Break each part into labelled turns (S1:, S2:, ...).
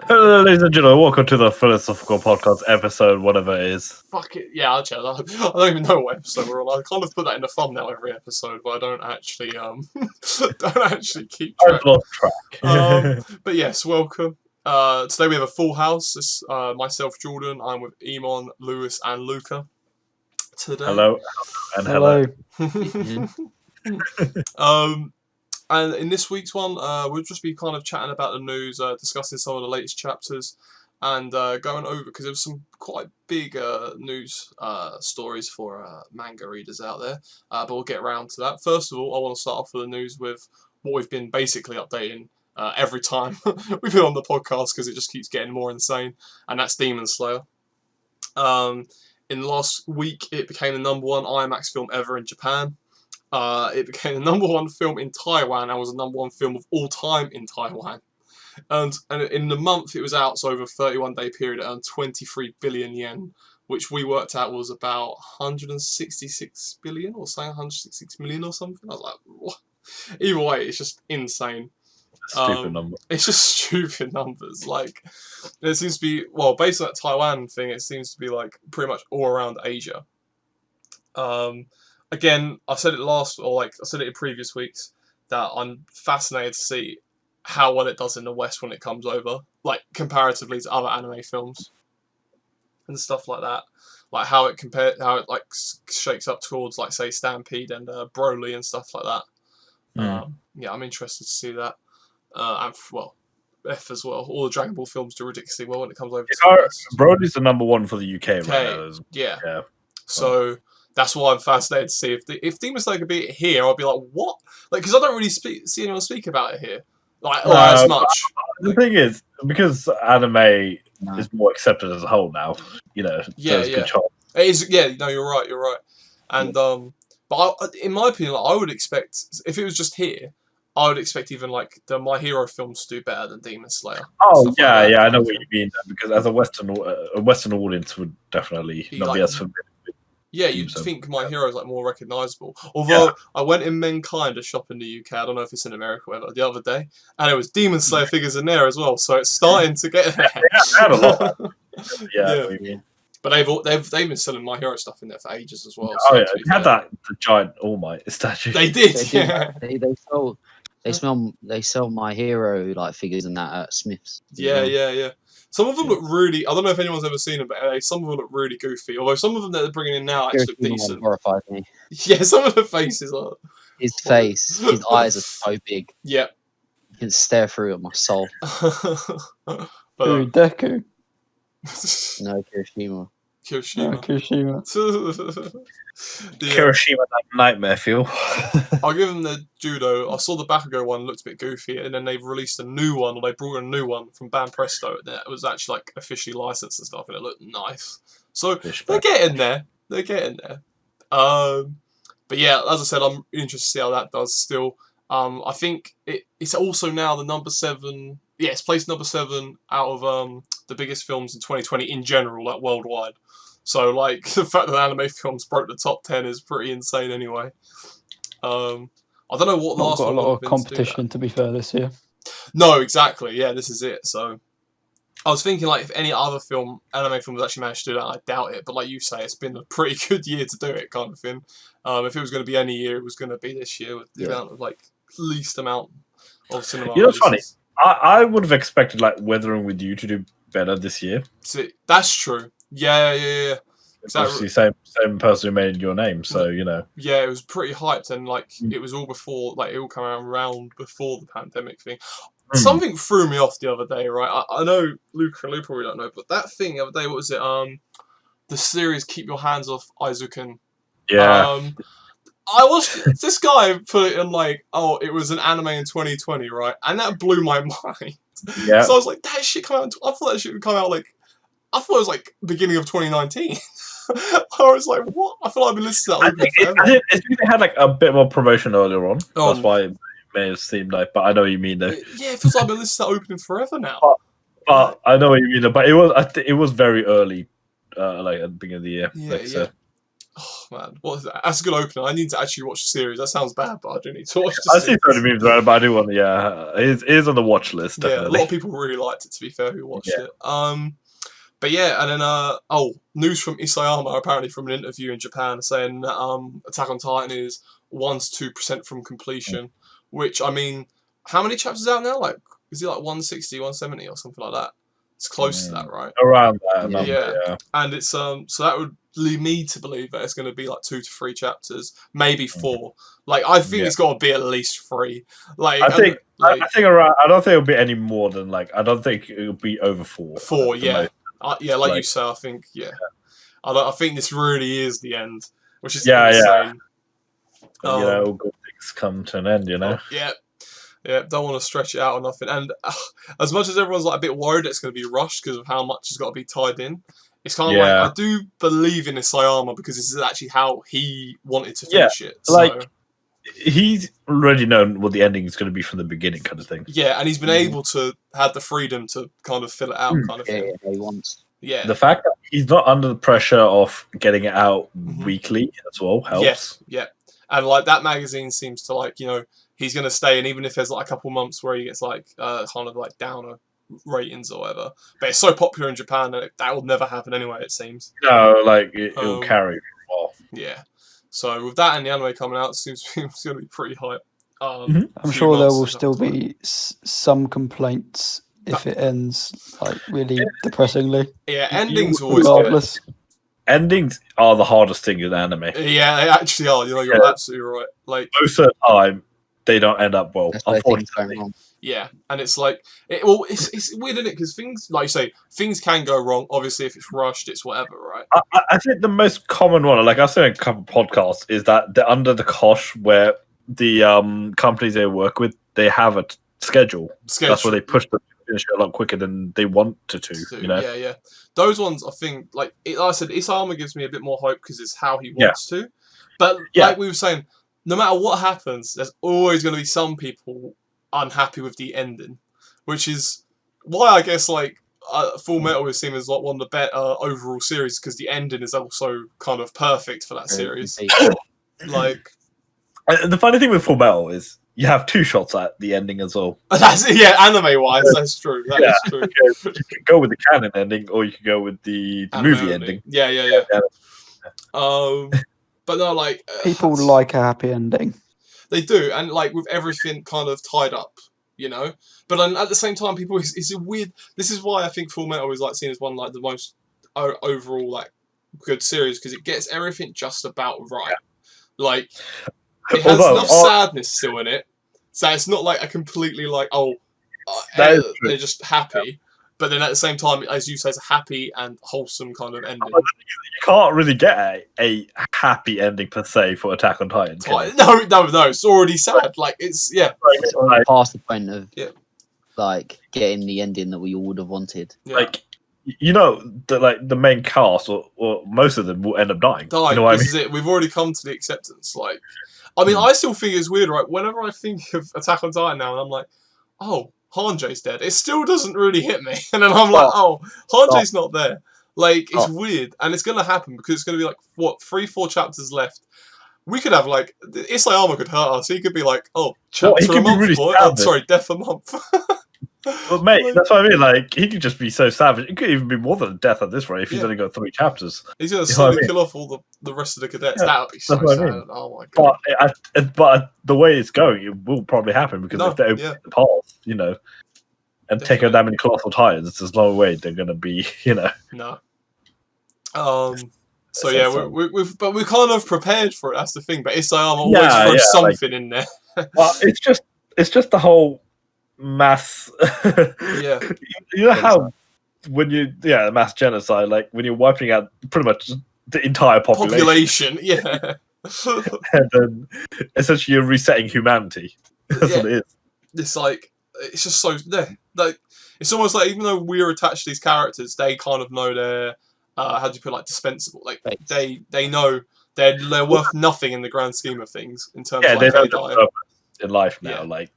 S1: Hello, ladies and gentlemen, welcome to the Philosophical Podcast episode, whatever it is.
S2: Fuck it, yeah, I'll check that. I don't even know what episode we're on. I kind of put that in the thumbnail every episode, but I don't actually keep track.
S1: I've lost track.
S2: But yes, welcome. Today we have a full house. It's myself, Jordan. I'm with Emon, Lewis, and Luca. Today.
S1: Hello, and hello.
S2: And in this week's one, we'll just be kind of chatting about the news, discussing some of the latest chapters, and going over, because there was some quite big news stories for manga readers out there, but we'll get around to that. First of all, I want to start off with the news with what we've been basically updating every time we've been on the podcast, because it just keeps getting more insane, and that's Demon Slayer. In the last week, it became the #1 IMAX film ever in Japan. It became the #1 film in Taiwan and was the #1 film of all time in Taiwan. And in the month it was out, so over a 31-day period, it earned 23 billion yen, which we worked out was about 166 billion or something, 166 million or something. I was like, what? Either way, it's just insane.
S1: Stupid number.
S2: It's just stupid numbers. Like, it seems to be, well, based on that Taiwan thing, it seems to be like pretty much all around Asia. Again, I said it I said it in previous weeks, that I'm fascinated to see how well it does in the West when it comes over, like comparatively to other anime films and stuff like that. Like how it shakes up towards, like, say, Stampede and Broly and stuff like that. Yeah, I'm interested to see that. And F as well. All the Dragon Ball films do ridiculously well when it comes over to the West.
S1: Broly's the #1 for the UK right now.
S2: Yeah. So that's why I'm fascinated to see if Demon Slayer could be here. I'll be like, what? Like, because I don't really see anyone speak about it here, as much.
S1: The thing is, because anime is more accepted as a whole now, Good chance.
S2: It is. Yeah, no, you're right. And but in my opinion, I would expect, if it was just here, I would expect even like the My Hero films to do better than Demon Slayer.
S1: Oh yeah, I know what you mean. Because as a Western audience would definitely not be as familiar.
S2: Yeah, you'd think My Hero is like more recognisable. Although I went in Mankind to shop in the UK, I don't know if it's in America or whatever, the other day, and it was Demon Slayer figures in there as well, so it's starting to get there.
S1: I had a lot. Yeah. What you mean.
S2: But they've been selling My Hero stuff in there for ages as well.
S1: Oh, so yeah, they had the giant All Might statue.
S2: They did.
S3: They sell My Hero like figures and that at Smith's.
S2: Yeah. Some of them look really. I don't know if anyone's ever seen them, but some of them look really goofy. Although some of them that they're bringing in now actually look decent.
S3: Horrified me.
S2: Yeah, some of the faces are.
S3: His face, his eyes are so big.
S2: Yeah.
S3: You can stare through at my soul.
S4: Deku.
S3: No, Kirishima.
S1: Kirishima, that nightmare feel.
S2: I'll give them the judo. I saw the Bakugo one looked a bit goofy, and then they've released a new one, or they brought a new one from Ban Presto that was actually like officially licensed and stuff, and it looked nice. So they're getting there. But yeah, as I said, I'm interested to see how that does still. I think it's also now the #7. Yeah, it's placed #7 out of the biggest films in 2020 in general, like worldwide. So, like, the fact that anime films broke the top 10 is pretty insane anyway. I don't know what last one
S4: got a lot of competition, to be fair, this year.
S2: No, exactly. Yeah, this is it. So, I was thinking, like, if any other anime film has actually managed to do that, I doubt it. But like you say, it's been a pretty good year to do it, kind of thing. If it was going to be any year, it was going to be this year with the amount of, like, least amount of cinema.
S1: You know what's funny? I would have expected, like, Weathering With You to do better this year.
S2: See, that's true. Yeah.
S1: Obviously, same person who made Your Name, so
S2: Yeah, it was pretty hyped, and like it was all before, like it all came around before the pandemic thing. Something threw me off the other day, right? I know Luca and Luca probably don't know, but that thing the other day, what was it? The series Keep Your Hands Off Aizuken.
S1: Yeah.
S2: I watched this guy put it in like, oh, it was an anime in 2020, right? And that blew my mind.
S1: Yeah.
S2: So I was like, that shit come out. I thought that shit would come out like. I thought it was like beginning of 2019. I was like, what? I feel like I've been listening to that.
S1: I think they had like a bit more promotion earlier on. That's why it may have seemed like. But I know what you mean though.
S2: Yeah, it feels like I've been listening to that opening forever now.
S1: But I know what you mean. But it was very early, like at the beginning of the year.
S2: Yeah. Oh man, what is that? That's a good opener. I need to actually watch the series. That sounds bad, but I do need to watch the
S1: I
S2: series.
S1: see so many memes around, but I do want to. Yeah, it is on the watch list.
S2: Yeah, a
S1: Definitely.
S2: lot of people really liked it. To be fair, who watched it. But yeah, and then news from Isayama apparently from an interview in Japan saying that Attack on Titan is 1 to 2% from completion. Which I mean, how many chapters out now? Like, is it like 160, 170 or something like that? It's close to that, right?
S1: Around that
S3: Yeah.
S1: number, yeah.
S2: And it's so that would lead me to believe that it's going to be like 2 to 3 chapters, maybe 4. Like I think it's got to be at least 3. Like
S1: I think around. I don't think it'll be any more than like. I don't think it'll be over 4.
S2: 4, yeah,
S1: most.
S2: like you say. I think I think this really is the end, which is
S1: Yeah.
S2: insane.
S1: All good things come to an end, you know.
S2: Yeah. Don't want to stretch it out or nothing. And as much as everyone's like a bit worried it's going to be rushed because of how much has got to be tied in, it's kind of like I do believe in Isayama because this is actually how he wanted to finish it. So.
S1: Like he's already known what the ending is going to be from the beginning, kind of thing.
S2: Yeah, and he's been able to have the freedom to kind of fill it out, kind of thing.
S3: Yeah, he wants.
S2: Yeah.
S1: The fact that he's not under the pressure of getting it out weekly as well helps.
S2: Yes, yeah. And like that magazine seems to like, he's going to stay, and even if there's like a couple months where he gets like kind of like downer ratings or whatever, but it's so popular in Japan that that will never happen anyway, it seems.
S1: No, like it'll carry well.
S2: Yeah. So with that and the anime coming out, it seems it's going to be pretty hype.
S4: I'm sure there will still be some complaints if it ends like really depressingly.
S2: Yeah, endings always
S4: regardless.
S1: Endings are the hardest thing in anime.
S2: Yeah, they actually are. You're absolutely right. Like
S1: most of the time, they don't end up well.
S3: Unfortunately.
S2: Yeah, and it's like it's weird, isn't it? Because things, like you say, things can go wrong. Obviously, if it's rushed, it's whatever, right?
S1: I think the most common one, like I've seen in a couple of podcasts, is that they're under the cosh where the companies they work with, they have a schedule. That's where they push them to finish it a lot quicker than they want to. You know?
S2: Yeah. Those ones, I think, like I said, Isayama gives me a bit more hope because it's how he wants to. But like we were saying, no matter what happens, there's always going to be some people unhappy with the ending, which is why I guess like Full Metal is seen as like one of the better overall series because the ending is also kind of perfect for that series. Like,
S1: the funny thing with Full Metal is you have 2 shots at the ending as well.
S2: That's anime wise, that's true. That is true.
S1: You can go with the canon ending, or you can go with the movie ending.
S2: Yeah. But no, like
S4: people like a happy ending.
S2: They do, and like with everything kind of tied up, But at the same time, people it's a weird. This is why I think Full Metal is like seen as one like the most overall like good series because it gets everything just about right. Like it has enough sadness still in it, so it's not like a completely like they're just happy. But then at the same time, as you say, it's a happy and wholesome kind of ending.
S1: You can't really get a happy ending per se for Attack on Titan.
S2: No, it's already sad. Like it's
S3: past the point of like getting the ending that we all would have wanted.
S2: Yeah.
S1: Like the main cast or most of them will end up dying. You know what I mean?
S2: This is it. We've already come to the acceptance. Like, I mean, I still think it's weird, right? Whenever I think of Attack on Titan now, and I'm like, oh, Hanjay's dead. It still doesn't really hit me. And then I'm like, oh, Hanjay's not there. Like, it's weird. And it's going to happen because it's going to be like, 3-4 chapters left. We could have, like, Isayama could hurt us. He could be like, oh, chapter a month, really boy. Death a month.
S1: Well, mate, that's what I mean. Like, he could just be so savage. It could even be more than a death at this rate if he's only got 3 chapters. He's
S2: going to slowly kill off all the rest of the cadets. That would be so sad. I mean. Oh, my God.
S1: But the way it's going, it will probably happen because if they open the path, and take out that many colossal titans, there's no way they're going to be,
S2: No. So yeah, we're kind of prepared for it. That's the thing. But Isayama always throws something in there.
S1: Well, it's just the whole mass.
S2: Yeah.
S1: You know how when mass genocide, like when you're wiping out pretty much the entire population.
S2: Yeah.
S1: And then essentially you're resetting humanity. That's what it is.
S2: It's like it's just so like it's almost like even though we're attached to these characters, they kind of know they're how do you put it, like dispensable. Like they know they're worth nothing in the grand scheme of things in terms of like,
S1: they know the purpose in life now. Like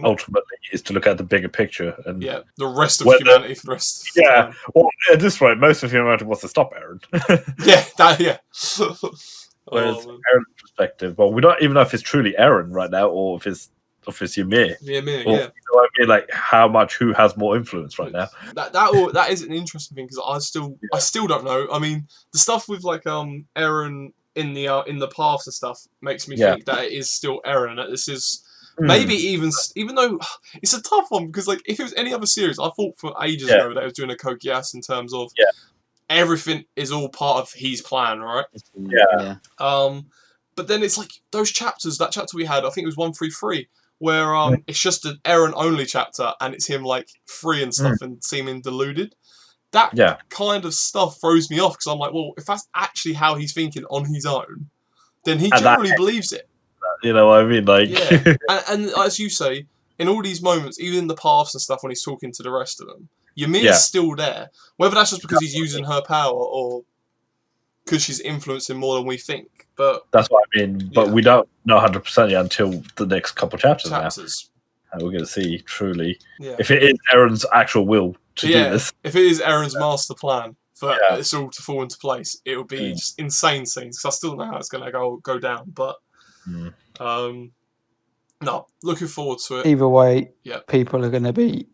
S1: ultimately is to look at the bigger picture and
S2: the rest of humanity for the rest of time.
S1: Well, at this point most of humanity wants to stop Aaron. Whereas Eren's perspective, well, we don't even know if it's truly Eren right now or if it's Ymir.
S2: Ymir,
S1: or,
S2: yeah.
S1: You know what I mean? Like who has more influence right now?
S2: That is an interesting thing because I still don't know. I mean, the stuff with like Eren in the past and stuff makes me think that it is still Eren. That this is maybe even though it's a tough one because like if it was any other series, I thought for ages ago that it was doing a Code Geass in terms of everything is all part of his plan, right?
S3: Yeah.
S2: But then it's like those chapters. That chapter we had, I think it was 133. Where it's just an Eren only chapter and it's him like free and stuff and seeming deluded. That kind of stuff throws me off because I'm like, well, if that's actually how he's thinking on his own, then he generally believes it.
S1: You know what I mean? Like,
S2: and as you say, in all these moments, even in the paths and stuff, when he's talking to the rest of them, Ymir's still there. Whether that's just because he's using her power or because she's influencing more than we think. But
S1: that's what I mean. But we don't know 100% yet until the next couple chapters. Now. And we're going to see truly if it is Eren's actual will to do this.
S2: If it is Eren's master plan for this all to fall into place, it will be just insane scenes. Because I still don't know how it's going to go down. But no, looking forward to it.
S4: Either way,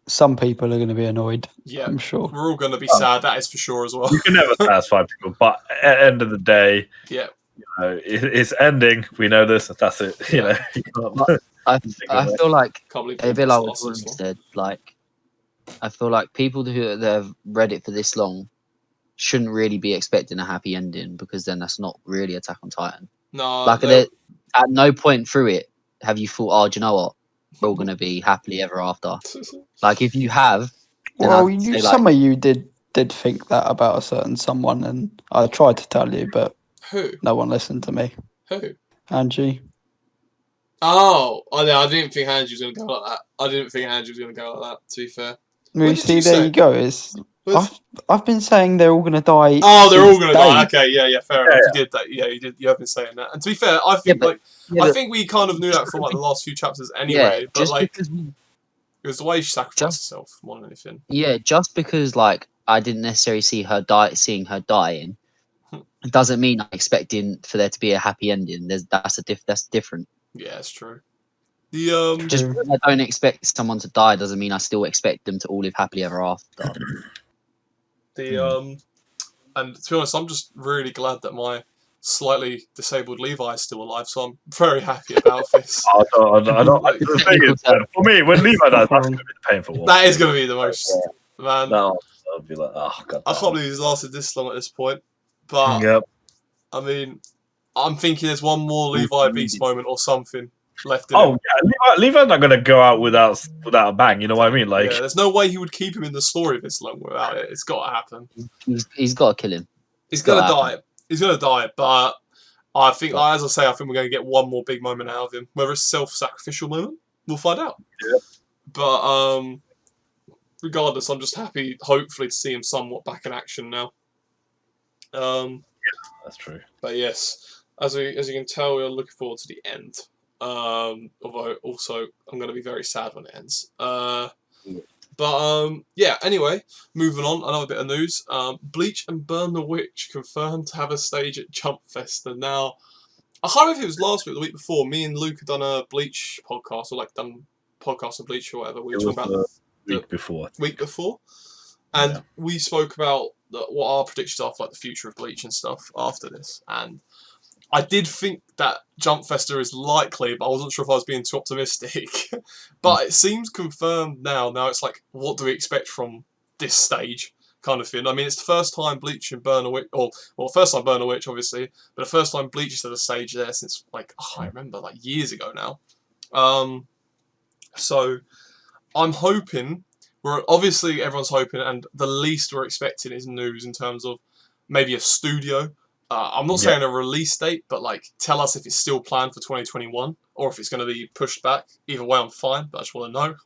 S4: some people are going to be annoyed. Yeah, I'm sure.
S2: We're all going to be sad, that is for sure as well.
S1: You can never satisfy people, but at the end of the day, you know, it's ending. We know this. That's it. You know,
S3: I feel like a bit like what William said. Like, I feel like people that have read it for this long shouldn't really be expecting a happy ending because then that's not really Attack on Titan.
S2: No,
S3: like at no point through it have you thought, oh, do you know what? We're all going to be happily ever after. Like, if you have...
S4: Well, some of you did think that about a certain someone, and I tried to tell you, but
S2: who?
S4: No one listened to me.
S2: Who?
S4: Angie.
S2: Oh, I didn't think Angie was going to go like that. To be fair.
S4: Well, see, there you go. I've been saying they're all going to die.
S2: Oh, they're all going to die. Okay, yeah, fair enough. You did that. Yeah, you did. You have been saying that. And to be fair, I think I think we kind of knew that from like the last few chapters anyway. But like, it was the way she sacrificed herself more than anything.
S3: Yeah, just because like I didn't necessarily seeing her dying, it doesn't mean I'm expecting for there to be a happy ending. That's different.
S2: Yeah, it's true.
S3: Just because I don't expect someone to die doesn't mean I still expect them to all live happily ever after.
S2: And to be honest, I'm just really glad that my slightly disabled Levi is still alive, so I'm very happy about this.
S1: I don't. The thing is, for me, when Levi dies, that's going to be the painful one.
S2: That is going to be the most, man.
S1: I'll be like, oh god.
S2: I can't believe he's lasted this long at this point. But I mean, I'm thinking there's one more Levi Beast moment or something left in him.
S1: Yeah, Levi's not going to go out without a bang. You know what I mean? Like,
S2: there's no way he would keep him in the story this long without it. It's got to happen.
S3: He's got to kill him.
S2: He's going to die. He's going to die. But I think, as I say, I think we're going to get one more big moment out of him. Whether it's a self-sacrificial moment, we'll find out.
S1: Yeah.
S2: But regardless, I'm just happy, hopefully, to see him somewhat back in action now.
S1: Yeah, that's true.
S2: But yes, as you can tell, we're looking forward to the end. Although also I'm going to be very sad when it ends. Yeah, anyway, moving on, another bit of news. Bleach and Burn the Witch confirmed to have a stage at Jump Fest. And now, I can't remember if it was last week or the week before, me and Luca done a Bleach podcast, or like done podcast on Bleach or whatever. We were talking about
S1: the
S2: week before. And we spoke about what our predictions are for like the future of Bleach and stuff after this. And I did think that Jump Festa is likely, but I wasn't sure if I was being too optimistic. But it seems confirmed now. Now it's like, what do we expect from this stage kind of thing? I mean, it's the first time Bleach and Burn a Witch, first time Burn a Witch, obviously, but the first time Bleach has had a stage there since, like, I remember, like, years ago now. So, I'm hoping, obviously everyone's hoping, and the least we're expecting is news in terms of maybe a studio. I'm not saying a release date, but like tell us if it's still planned for 2021 or if it's going to be pushed back. Either way, I'm fine, but I just want to know.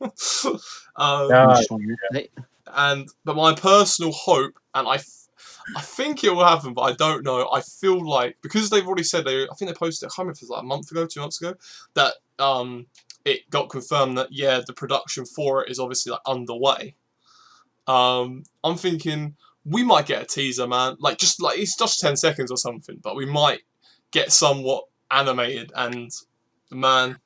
S2: But my personal hope, and I think it will happen, but I don't know. I feel like because they've already said I think they posted it. I can't remember if it was like a month ago, 2 months ago, that it got confirmed that the production for it is obviously like underway. I'm thinking we might get a teaser, man. Like it's just 10 seconds or something, but we might get somewhat animated. And man,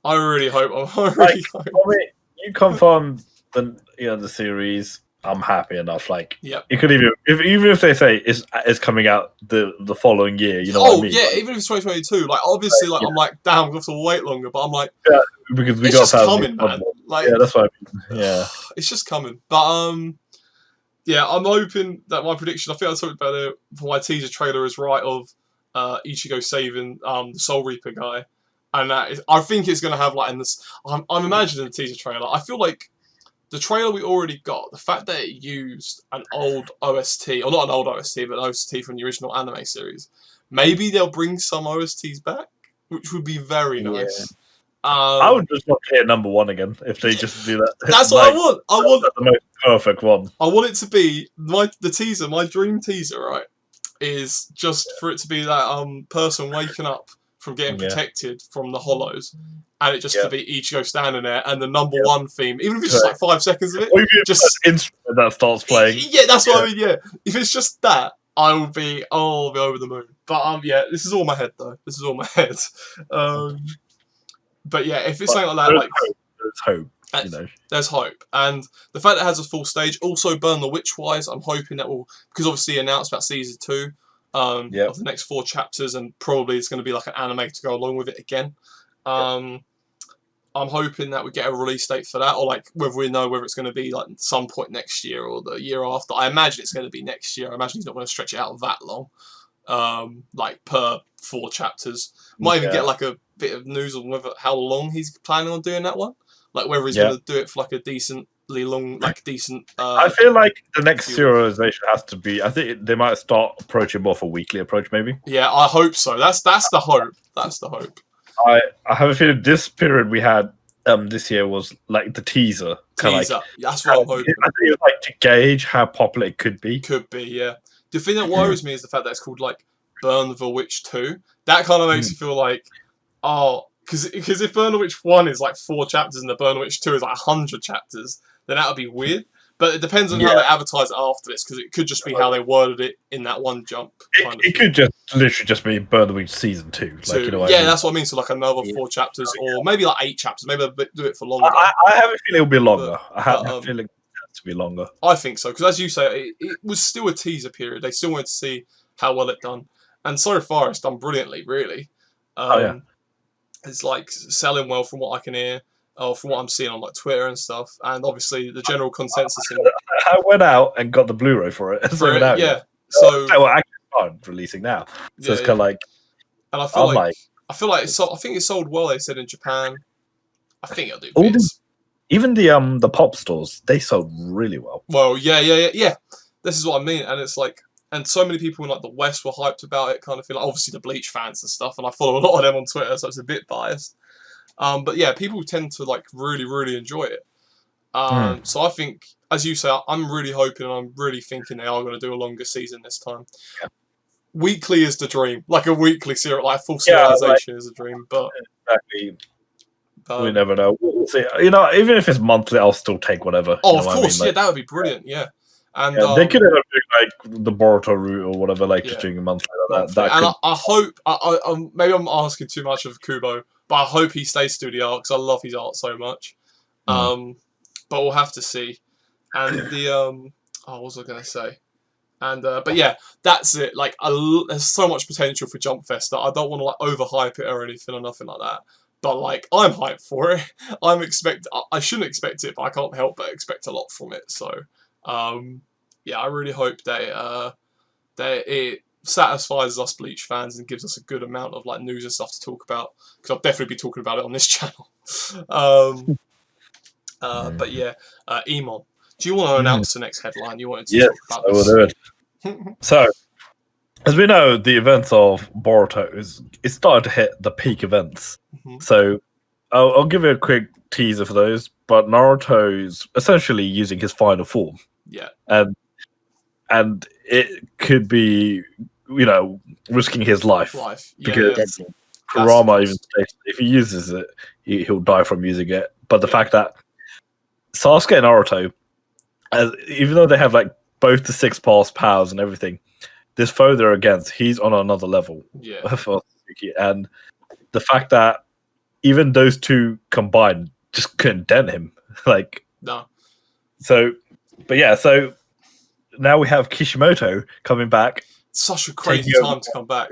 S2: I really hope. I mean,
S1: you confirm the series. I'm happy enough. Like,
S2: yeah,
S1: it could even if they say it's coming out the following year. You know what I mean?
S2: Yeah, like, even if it's 2022. Like, obviously, like I'm like, damn, we have to wait longer. But I'm like,
S1: because we
S2: it's
S1: got
S2: just coming, man. Like,
S1: that's what I mean. Yeah,
S2: it's just coming. But yeah, I'm hoping that my prediction. I think I talked about it for my teaser trailer is right of Ichigo saving the Soul Reaper guy, and I think it's going to have like in this. I'm imagining the teaser trailer. I feel like the trailer we already got, the fact that it used an old OST, or not an old OST, but an OST from the original anime series, maybe they'll bring some OSTs back, which would be very nice.
S1: I would just want to hear number one again if they just do that.
S2: That's what I want. I want
S1: the most perfect one.
S2: I want it to be the teaser. My dream teaser, right, is just for it to be that person waking up from getting protected from the hollows, and it just to be Ichigo standing there, and the number one theme, even if it's just like 5 seconds of it,
S1: or just an instrument that starts playing.
S2: Yeah, that's what I mean. Yeah, if it's just that, I'll be over the moon. But this is all my head though. This is all my head. But yeah, if it's something like that,
S1: there's hope.
S2: There's hope, and the fact that it has a full stage. Also, Burn the Witch wise, I'm hoping that will, because obviously announced about season 2 of the next 4 chapters, and probably it's going to be like an anime to go along with it again. I'm hoping that we get a release date for that, or like whether we know whether it's going to be like some point next year or the year after. I imagine it's going to be next year. I imagine he's not going to stretch it out that long, like per 4 chapters. Might even get like a bit of news on how long he's planning on doing that one, like whether he's going to do it for like a decently long, like decent.
S1: I feel like the next serialization has to be. I think they might start approaching more of a weekly approach, maybe.
S2: Yeah, I hope so. That's the hope. That's the hope.
S1: I have a feeling this period we had this year was like the teaser.
S2: That's what I'm hoping.
S1: I think it's like to gauge how popular it could be.
S2: Could be, yeah. The thing that worries me is the fact that it's called like Burn the Witch 2. That kind of makes me feel like, because if Burn the Witch 1 is like 4 chapters and the Burn the Witch 2 is like 100 chapters, then that would be weird. But it depends on how they advertise it after this, because it could just be how they worded it in that one jump.
S1: It could just literally just be Burn the Witch season 2. Like, you know what I mean?
S2: That's what I mean. So like another 4 chapters, or maybe like 8 chapters. Maybe they'll do it for longer.
S1: I have a feeling it'll be longer. I have a feeling it has to be longer.
S2: I think so, because as you say, it was still a teaser period. They still wanted to see how well it done, and so far it's done brilliantly. Really, it's like selling well from what I can hear. From what I'm seeing on like Twitter and stuff, and obviously the general consensus.
S1: I went out and got the Blu-ray for it. So actually releasing now. So it's kind of like,
S2: and I feel like it's I think it sold well. They said in Japan. I think it'll do bits.
S1: Even the pop stores, they sold really well.
S2: Well, yeah. This is what I mean, and it's like, and so many people in like the West were hyped about it, kind of thing. Like, obviously the Bleach fans and stuff, and I follow a lot of them on Twitter, so it's a bit biased. But yeah, people tend to like really, really enjoy it. So I think, as you say, I'm really hoping and I'm really thinking they are going to do a longer season this time. Yeah. Weekly is the dream, like a weekly series, like full serialization is a dream. But
S1: exactly, we never know. We'll see. Even if it's monthly, I'll still take whatever.
S2: Oh, of course, that would be brilliant. Yeah. And
S1: they could end up doing like the Boruto route or whatever, like just doing a monthly. Like that.
S2: And I hope, maybe I'm asking too much of Kubo, but I hope he stays to the art because I love his art so much. But we'll have to see. And what was I going to say? And but yeah, that's it. Like, there's so much potential for Jump Fest that I don't want to like overhype it or anything or nothing like that. But like, I'm hyped for it. I shouldn't expect it, but I can't help but expect a lot from it. So I really hope that it satisfies us Bleach fans and gives us a good amount of like news and stuff to talk about, because I'll definitely be talking about it on this channel. But yeah, Emon, do you want to announce the next headline you wanted to talk about?
S1: Yes, I will do it. So, as we know, the events of Boruto is starting to hit the peak events. So, I'll give you a quick teaser for those. But Naruto's essentially using his final form.
S2: Yeah.
S1: And it could be, risking his life. Because Kurama even states if he uses it, he'll die from using it. But the fact that Sasuke and Naruto, even though they have like both the 6 past powers and everything, this foe they're against, he's on another level.
S2: Yeah.
S1: For Otsutsuki. And the fact that even those two combined just couldn't dent him. Like,
S2: no.
S1: So, but yeah, so now we have Kishimoto coming back.
S2: Such a crazy time to come back.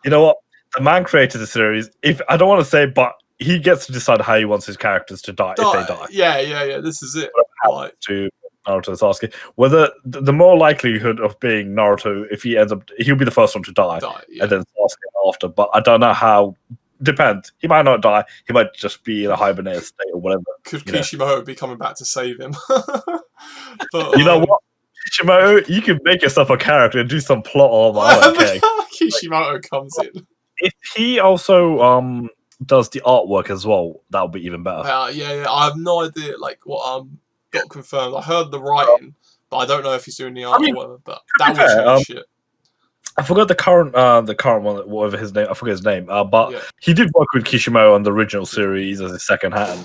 S1: You know what? The man created the series. If I don't want to say, but he gets to decide how he wants his characters to die if they die.
S2: Yeah. This is it. Like,
S1: to Naruto and Sasuke, whether the more likelihood of being Naruto, if he ends up, he'll be the first one to die and then Sasuke after. But I don't know how. Depends. He might not die. He might just be in a hibernated state or whatever.
S2: Could Kishimoto be coming back to save him?
S1: But, you know what? Kishimoto, you can make yourself a character and do some plot armor. I don't care.
S2: Kishimoto comes in.
S1: If he also does the artwork as well, that would be even better.
S2: Yeah. I have no idea like what got confirmed. I heard the writing, but I don't know if he's doing the art or whatever. But that would change shit.
S1: I forgot the current one, whatever his name. I forget his name. But he did work with Kishimoto on the original series as a second hand.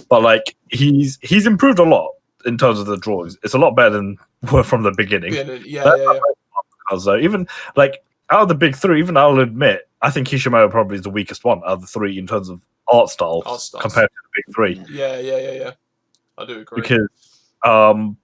S1: But like he's improved a lot in terms of the drawings. It's a lot better than from the beginning. So even like out of the big three, even I'll admit, I think Kishimoto probably is the weakest one out of the three in terms of art style compared to the big three.
S2: Yeah. I do agree.
S1: Because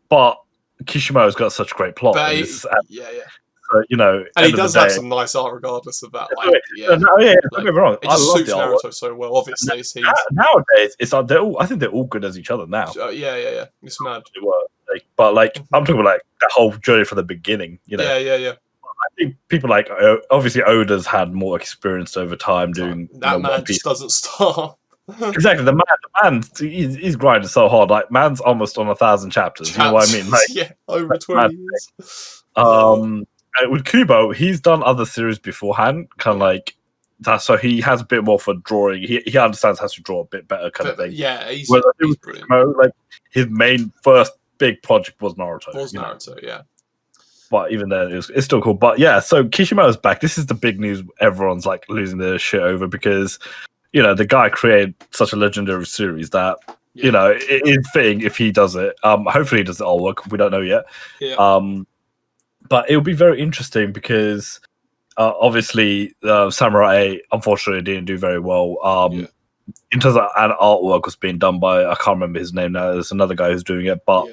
S1: but Kishimoto's got such great plot. So, you know,
S2: and he does have some nice art regardless of that. Like,
S1: don't get me wrong.
S2: It just suits Naruto so well. Obviously,
S1: nowadays it's I think they're all good as each other now.
S2: Yeah. It's mad.
S1: But I'm talking about like the whole journey from the beginning. You know.
S2: Yeah.
S1: I think people like obviously Oda's had more experience over time doing
S2: that. Man just doesn't stop.
S1: Exactly, the man he's grinding so hard. Like man's almost on 1,000 chapters. You know what I mean? Like
S2: over 20 years.
S1: With Kubo, he's done other series beforehand, kind of like that. So he has a bit more for drawing. He understands how to draw a bit better, kind of thing.
S2: Yeah, he's brilliant.
S1: Like his main first big project was Naruto.
S2: Yeah.
S1: But even then, it's still cool. But yeah, so Kishimoto's back. This is the big news. Everyone's like losing their shit over because, you know, the guy created such a legendary series that, you know, it is fitting if he does it. Hopefully he does it all work. We don't know yet. But it'll be very interesting because obviously Samurai unfortunately didn't do very well. In terms of an artwork was being done by, I can't remember his name now. There's another guy who's doing it. But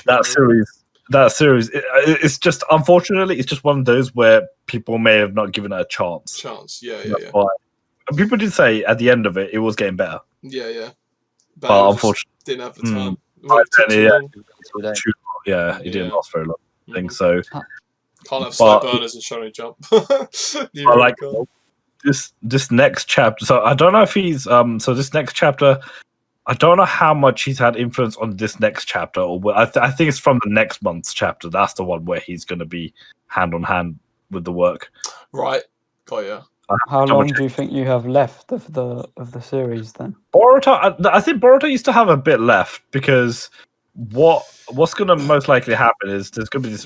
S1: that series, it's just, unfortunately, it's just one of those where people may have not given it a chance. People did say at the end of it, it was getting better.
S2: Yeah.
S1: But unfortunately,
S2: didn't have the time.
S1: It didn't last very long. I think so.
S2: Can't have slow burners and Shonen Jump.
S1: Like this next chapter. So I don't know if he's so this next chapter. I don't know how much he's had influence on this next chapter, or I think it's from the next month's chapter. That's the one where he's going to be hand on hand with the work.
S2: Right. Got you.
S4: How long do you think you have left of the series then?
S1: Boruto, I think Boruto used to have a bit left because what's going to most likely happen is there's going to be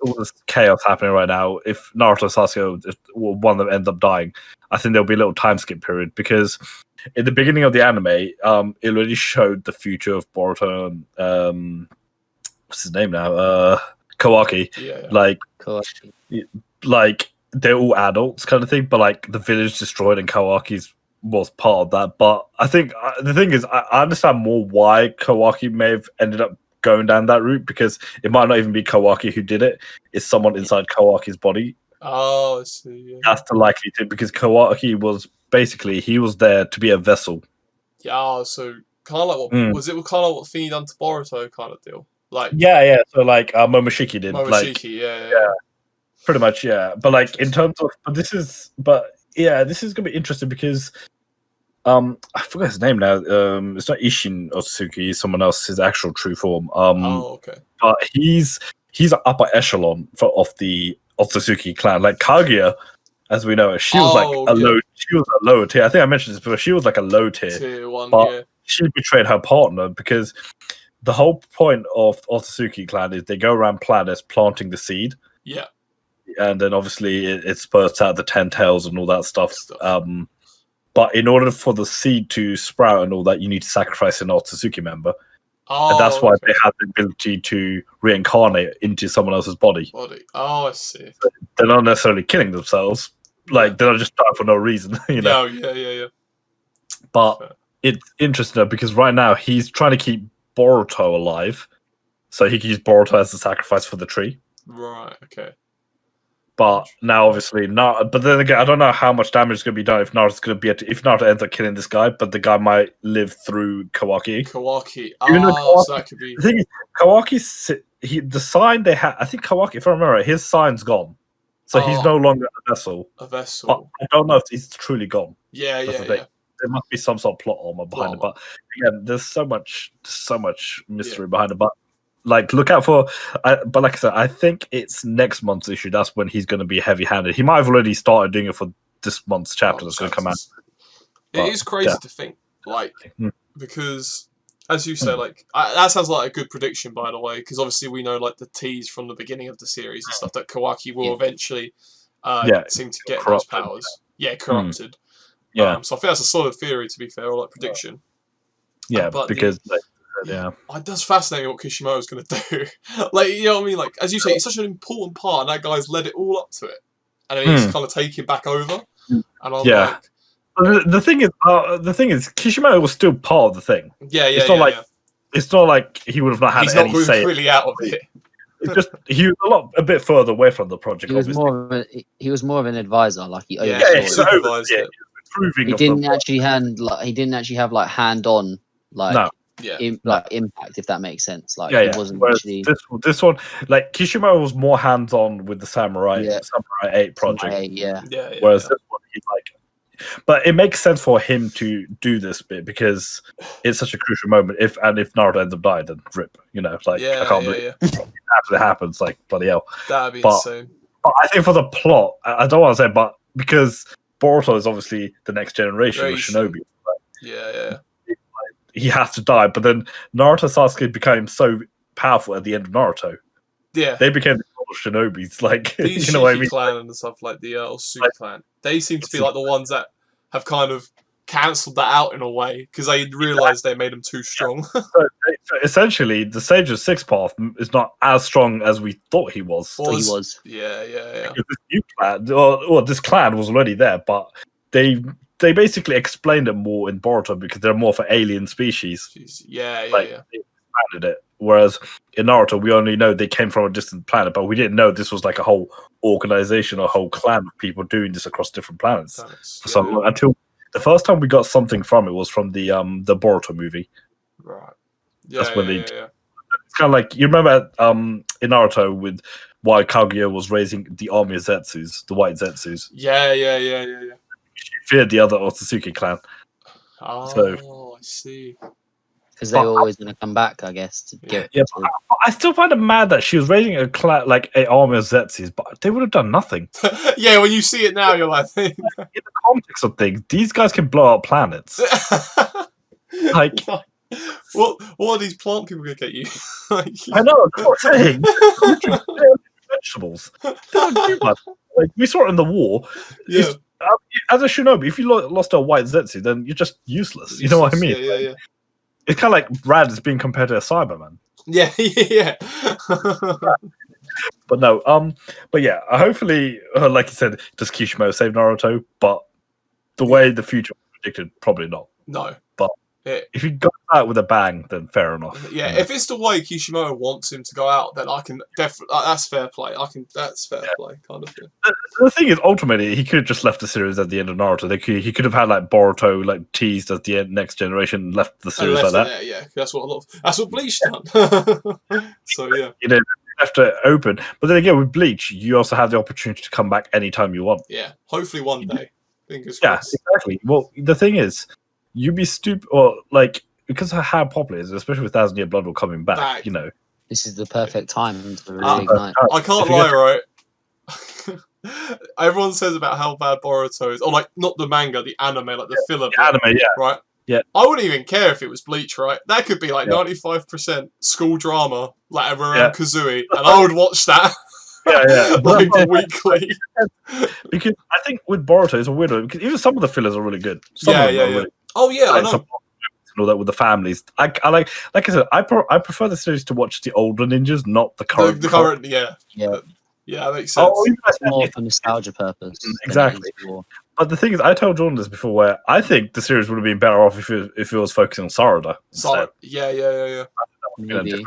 S1: all this chaos happening right now. If Naruto and Sasuke, if one of them ends up dying, I think there'll be a little time skip period because in the beginning of the anime, it already showed the future of Boruto and what's his name now? Kawaki. Like they're all adults kind of thing, but like the village destroyed and Kawaki's was part of that. But I think the thing is, I understand more why Kawaki may have ended up going down that route because it might not even be Kawaki who did it. It's someone inside Kawaki's body.
S2: Oh, I see. Yeah.
S1: That's the likely thing because Kawaki was basically he was there to be a vessel.
S2: Yeah, so kind of like what was it? Kind of what Feeney done to Boruto, kind of deal. Like
S1: So like Momoshiki did.
S2: Momoshiki,
S1: yeah. Pretty much, yeah. But like in terms of, this is gonna be interesting because I forgot his name now. It's not Ishin Otsutsuki, it's someone else, his actual true form.
S2: Okay.
S1: But he's an upper echelon of the Otsutsuki clan. Like Kaguya, as we know, she was a low tier. I think I mentioned this before. She was like a low tier.
S2: Tier 1,
S1: but she betrayed her partner because the whole point of Otsutsuki clan is they go around planets planting the seed.
S2: Yeah.
S1: And then obviously it spurts out the 10 tails and all that stuff. But in order for the seed to sprout and all that, you need to sacrifice an Otsutsuki member. and that's why they have the ability to reincarnate into someone else's body.
S2: Oh, I see.
S1: So they're not necessarily killing themselves. Like, they're not just dying for no reason, you know?
S2: Yeah.
S1: But it's interesting because right now he's trying to keep Boruto alive, so he can use Boruto as the sacrifice for the tree.
S2: Right, okay.
S1: But now, obviously, but then again, I don't know how much damage is going to be done if Naruto's going to be if Naruto ends up killing this guy, but the guy might live through Kawaki.
S2: So that could be.
S1: The thing is, Kawaki, the sign they had, I think Kawaki, if I remember right, his sign's gone. So he's no longer a vessel. But I don't know if he's truly gone.
S2: Yeah.
S1: There must be some sort of plot armor behind it. But again, there's so much mystery behind it. But like, look out for. But like I said, I think it's next month's issue. That's when he's going to be heavy-handed. He might have already started doing it for this month's chapter that's going to come out.
S2: It is crazy to think, like, because as you say, like, that sounds like a good prediction, by the way, because obviously we know, like, the tease from the beginning of the series and stuff that Kawaki will eventually seem to get those powers. Yeah, corrupted.
S1: Yeah.
S2: So I think that's a solid theory, to be fair, or like prediction.
S1: Yeah, but because
S2: it does fascinate me what Kishimoto's going to do. Like, you know what I mean? Like, as you say, it's such an important part, and that guy's led it all up to it, and then he's kind of taking back over. And I'm like,
S1: the thing is, Kishimoto was still part of the thing. It's not like he would have not had any say.
S2: He's not really out of it.
S1: It's just he was a bit further away from the project.
S3: He was more of an advisor, like he
S2: supervised it.
S3: He didn't actually have like hand on impact, if that makes sense. Like it wasn't actually
S1: this one, like Kishimoto was more hands on with the Samurai 8 project. Whereas this one, he's like. But it makes sense for him to do this bit because it's such a crucial moment. If Naruto ends up dying, then rip. You know, like I can't believe after it happens, like bloody hell.
S2: That'd be insane.
S1: But I think for the plot, I don't want to say, but because Boruto is obviously the next generation of Shinobi. He has to die, but then Naruto Sasuke became so powerful at the end of Naruto.
S2: Yeah,
S1: they became the Shinobis, like
S2: these
S1: you know what I mean?
S2: clan and stuff like the Osuga clan. They seem to be like the ones that have kind of cancelled that out in a way because they realised they made them too strong.
S1: So essentially, the Sage of Sixth Path is not as strong as we thought he was.
S2: Yeah.
S1: This new clan, or this clan was already there, but they basically explained it more in Boruto because they're more for alien species.
S2: Yeah.
S1: They expanded it. Whereas in Naruto, we only know they came from a distant planet, but we didn't know this was like a whole organization, a whole clan of people doing this across different planets. Until the first time we got something from it was from the Boruto movie.
S2: Right.
S1: That's when it's kind of like, you remember in Naruto with why Kaguya was raising the army of Zetsus, the white Zetsus.
S2: Yeah.
S1: She feared the other Otsutsuki clan.
S2: I see.
S3: Because they were always going to come back, I guess. To get
S1: I still find it mad that she was raising a clan, like an army of Zetsus, but they would have done nothing.
S2: Yeah, when you see it now, you're like, in
S1: the context of things, these guys can blow up planets. Like,
S2: what are these plant people going to get you?
S1: I know, I'm not saying. Vegetables. They don't do much. Like, we saw it in the war.
S2: Yeah.
S1: As a shinobi, if you lost a white Zetsu, then you're just useless. You know what I mean?
S2: Yeah.
S1: It's kind of like Brad is being compared to a Cyberman.
S2: Yeah.
S1: But no, but yeah, hopefully, like you said, does Kishimoto save Naruto? But the way the future was predicted, probably not.
S2: No.
S1: But if he got out with a bang, then fair enough.
S2: Yeah, if it's the way Kishimoto wants him to go out, then I can definitely. That's fair play. That's fair play, kind of thing.
S1: The thing is, ultimately, he could have just left the series at the end of Naruto. He could have had like Boruto like teased at the end, next generation, left the series like that.
S2: Yeah, that's what Bleach done. So yeah,
S1: you know, left it open. But then again, with Bleach, you also have the opportunity to come back anytime you want.
S2: Yeah, hopefully one day. Fingers
S1: crossed. Yeah, exactly. Well, the thing is, you'd be stupid, or like, because of how popular it is, especially with 1,000 Year Blood War coming back, you know.
S3: This is the perfect time to really ignite.
S2: I can't lie, right? Everyone says about how bad Boruto is, or like, not the manga, the anime, like the filler bit,
S1: anime,
S2: right?
S1: Yeah.
S2: I wouldn't even care if it was Bleach, right? That could be like 95% school drama, like around Kazooie, and I would watch that. Like weekly.
S1: Because I think with Boruto, it's a weird one, because even some of the fillers are really good.
S2: Really, oh yeah, I know.
S1: and all that with the families. I like I said, I prefer the series to watch the older ninjas, not the current.
S2: The current, yeah, that makes sense.
S3: It's more for nostalgia purpose.
S1: Exactly. But the thing is, I told Jordan this before, where I think the series would have been better off if it was focusing on Sarada instead.
S2: Yeah.
S1: Maybe.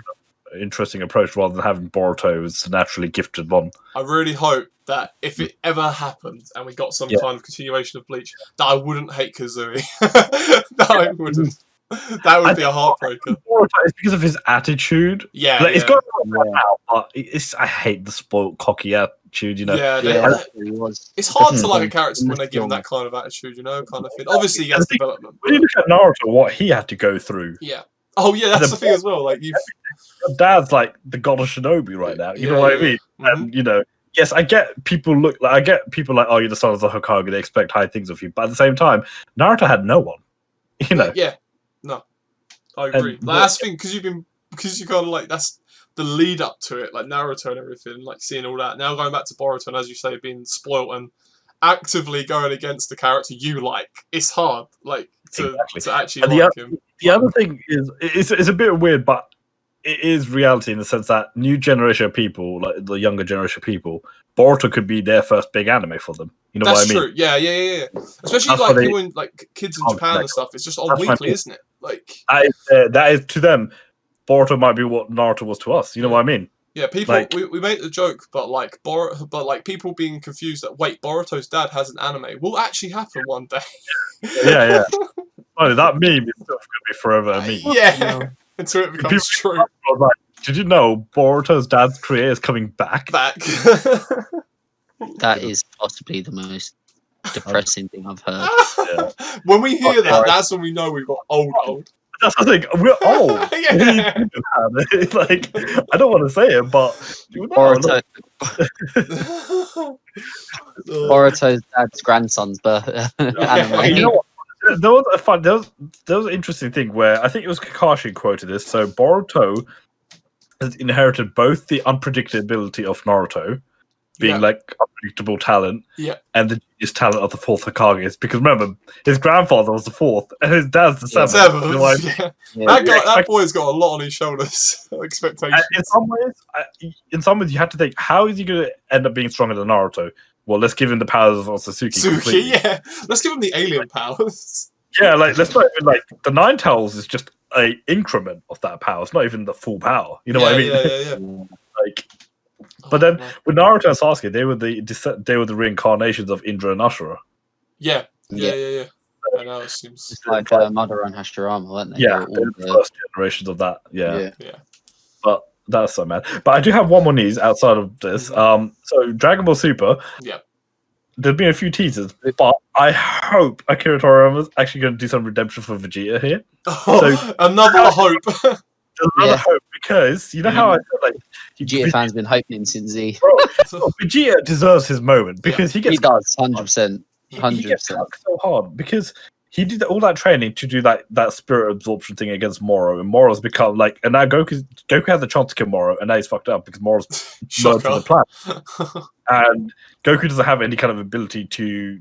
S1: Interesting approach rather than having Boruto as the naturally gifted one.
S2: I really hope that if it ever happened and we got some kind of continuation of Bleach, that I wouldn't hate Kazooie. That I wouldn't. That would be a heartbreaker.
S1: It's because of his attitude.
S2: Yeah,
S1: like, it's got out, but I hate the spoiled, cocky attitude. You know.
S2: It's hard to like a character when they give him that kind of attitude. You know, kind of thing. Obviously, he has development.
S1: When you look at Naruto, what he had to go through.
S2: Yeah. Oh yeah, that's the thing as well. Like your
S1: dad's like the god of Shinobi right now. You know what I mean? Mm-hmm. And you know, yes, I get people like, oh, you're the son of the Hokage. They expect high things of you, but at the same time, Naruto had no one. You know?
S2: Yeah. No, I agree. Like, that's the thing because you kind of like that's the lead up to it, like Naruto and everything, like seeing all that. Now going back to Boruto, and as you say, being spoilt and actively going against the character you like, it's hard. Like to actually like him.
S1: The other thing is, it's a bit weird, but it is reality in the sense that new generation of people, like the younger generation of people, Boruto could be their first big anime for them. You know what I mean?
S2: That's true. Yeah. Especially like people in like kids in Japan and stuff. It's just on weekly, isn't it? Like
S1: that is to them. Boruto might be what Naruto was to us. You know what I mean?
S2: Yeah, people. Like, we made the joke, but like people being confused that wait, Boruto's dad has an anime will actually happen one day.
S1: Yeah. Oh, that meme is still going to be forever a meme.
S2: Yeah, until it becomes true.
S1: Like, did you know Boruto's dad's career is coming back?
S3: That is possibly the most depressing thing I've heard.
S2: Yeah. When we hear that's when we know we've got old.
S1: That's the thing. We're old. Like, I don't want to say it, but
S3: Boruto's dad's grandson's birth.
S1: You know what? There was an interesting thing where I think it was Kakashi quoted this. So Boruto has inherited both the unpredictability of Naruto, being like unpredictable talent, and the genius talent of the fourth Hokage. Because remember, his grandfather was the fourth, and his dad's the seventh. You know
S2: that boy's got a lot on his shoulders. Expectations.
S1: In some ways, you have to think, how is he going to end up being stronger than Naruto? Well, let's give him the powers of Sasuke.
S2: Yeah. Let's give him the alien powers.
S1: Yeah, like let's not even the Nine Tails is just a increment of that power. It's not even the full power. You know what I mean?
S2: Yeah.
S1: But then with Naruto and Sasuke, they were the reincarnations of Indra and Ashura.
S2: Yeah. I know it seems
S3: it's like Madara and Hashirama, weren't they?
S1: Yeah, they're the first generations of that. Yeah. But that's so mad. But I do have one more news outside of this. So Dragon Ball Super.
S2: Yeah.
S1: There's been a few teasers, but I hope Akira Toriyama's actually going to do some redemption for Vegeta here.
S2: Another hope.
S1: Another hope, because you know how I feel like
S3: Vegeta fans been hoping since Z.
S1: Vegeta deserves his moment because he
S3: does 100%.
S1: He gets so hard because he did all that training to do that spirit absorption thing against Moro, and Moro's become and now Goku had the chance to kill Moro, and now he's fucked up because Moro's learned from the plan, and Goku doesn't have any kind of ability to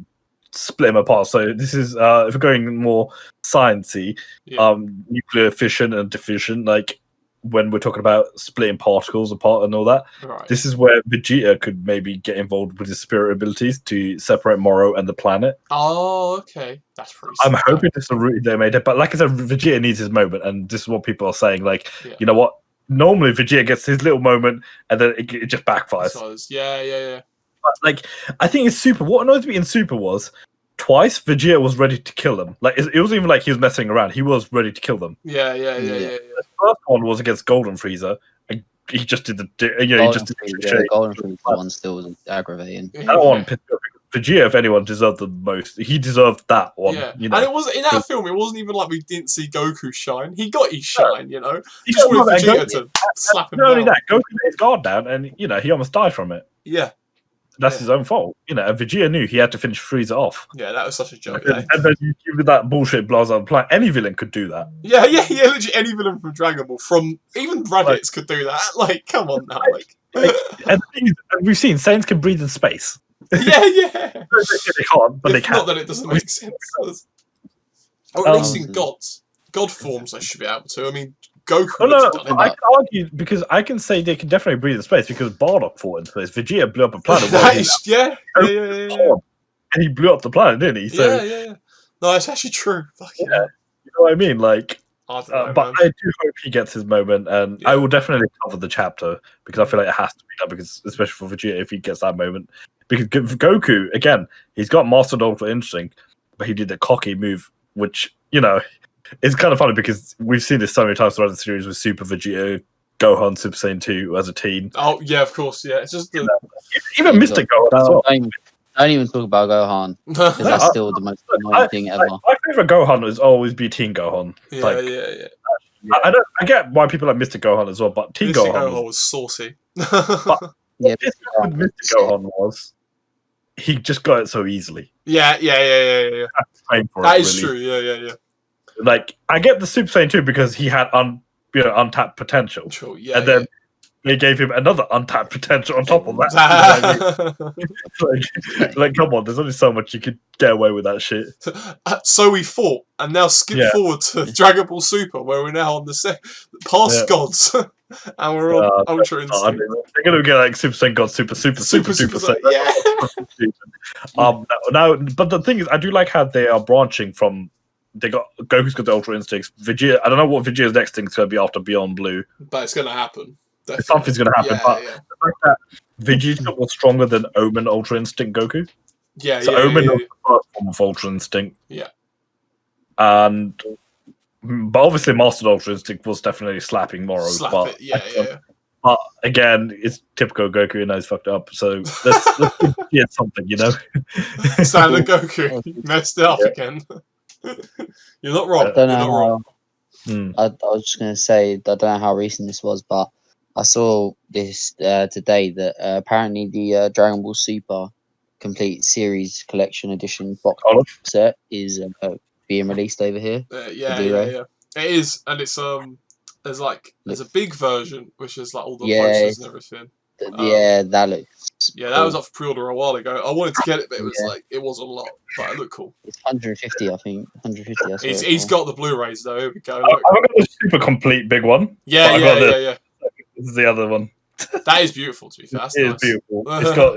S1: split him apart. So this is if we're going more sciencey, nuclear fission and diffusion, like when we're talking about splitting particles apart and all that.
S2: Right.
S1: This is where Vegeta could maybe get involved with his spirit abilities to separate Moro and the planet.
S2: Oh, okay. That's pretty
S1: I'm hoping this is a route they made it, but like I said, Vegeta needs his moment, and this is what people are saying. Like, you know what? Normally Vegeta gets his little moment, and then it just backfires.
S2: Yeah.
S1: But, I think in Super, what annoys me in Super was twice Vegeta was ready to kill them. Like, it wasn't even like he was messing around. He was ready to kill them.
S2: Yeah.
S1: The first one was against Golden Frieza, and he just did the
S3: Golden Frieza one still was aggravating.
S1: That one pissed me off. Vegeta, if anyone, deserved the most. He deserved that one.
S2: Yeah.
S1: You know?
S2: And it was in that film. It wasn't even like we didn't see Goku shine. He got his shine. You know, he just wanted Vegeta to slap him down.
S1: Not only that, Goku let his guard down, and he almost died from it.
S2: Yeah.
S1: That's his own fault, and Vegeta knew he had to finish Frieza off.
S2: Yeah, that was such a joke.
S1: And then you give it that bullshit Blazer plan. Any villain could do that.
S2: Yeah. Literally, any villain from Dragon Ball, from even Raditz could do that. Like, come on now.
S1: And we've seen Saiyans can breathe in space.
S2: Yeah.
S1: They can't, but they can.
S2: Not that it doesn't make sense. Or at least in Gods. God forms they should be able to. I mean, Goku.
S1: I can argue because I can say they can definitely breathe in space because Bardock fought in space. Vegeta blew up a planet.
S2: Yeah.
S1: And he blew up the planet, didn't he? So,
S2: yeah. No, it's actually true.
S1: You know what I mean? Like,
S2: I don't know,
S1: but I do hope he gets his moment, and I will definitely cover the chapter because I feel like it has to be done. Because especially for Vegeta, if he gets that moment, because Goku again, he's got mastered Ultra Instinct, but he did the cocky move, which it's kind of funny because we've seen this so many times throughout the series with Super Vegeta, Gohan, Super Saiyan 2 as a teen.
S2: Oh yeah, of course, yeah. It's just
S1: even Mr. Gohan as well.
S3: Don't even talk about Gohan because that's still the most annoying thing ever.
S1: My favorite Gohan is always be Teen Gohan.
S2: Yeah.
S1: I get why people like Mr. Gohan as well, but Teen Gohan
S2: was saucy.
S1: But with Mr. Gohan was he just got it so easily.
S2: Yeah. That is true. Yeah.
S1: Like I get the Super Saiyan 2 because he had untapped potential.
S2: True. Yeah.
S1: And then they gave him another untapped potential on top of that. like, come on, there's only so much you could get away with that shit.
S2: So we fought, and now skip forward to Dragon Ball Super, where we're now on the past gods, and we're on Ultra Instinct.
S1: They're gonna get like Super Saiyan God, Super Saiyan.
S2: Yeah.
S1: Now, but the thing is, I do like how they are branching from. They got Goku's got the Ultra Instincts. Vegeta, I don't know what Vegeta's next thing's gonna be after Beyond Blue,
S2: but it's gonna happen. Definitely.
S1: Something's going to happen, but the fact that Vegeta was stronger than Omen Ultra Instinct Goku. Omen was the first form of Ultra Instinct.
S2: Yeah.
S1: But obviously Mastered Ultra Instinct was definitely slapping Moro. But again, it's typical Goku and he's fucked up, so let's get something,
S2: Standard Goku, you messed it up again. You're not wrong.
S3: I don't know I was just going to say, I don't know how recent this was, but I saw this today that apparently the Dragon Ball Super Complete Series Collection Edition box set is being released over here.
S2: Yeah. It is, and it's there's a big version which is like all the posters and everything.
S3: That looks.
S2: Yeah, that was up for pre-order a while ago. I wanted to get it, but it was a lot, but it looked cool.
S3: It's 150, I think. 150.
S2: He's got the Blu-rays though. Here we go.
S1: I've got the Super Complete big one.
S2: Yeah.
S1: This is the other one.
S2: That is beautiful, to be fair. It
S1: is beautiful. It's got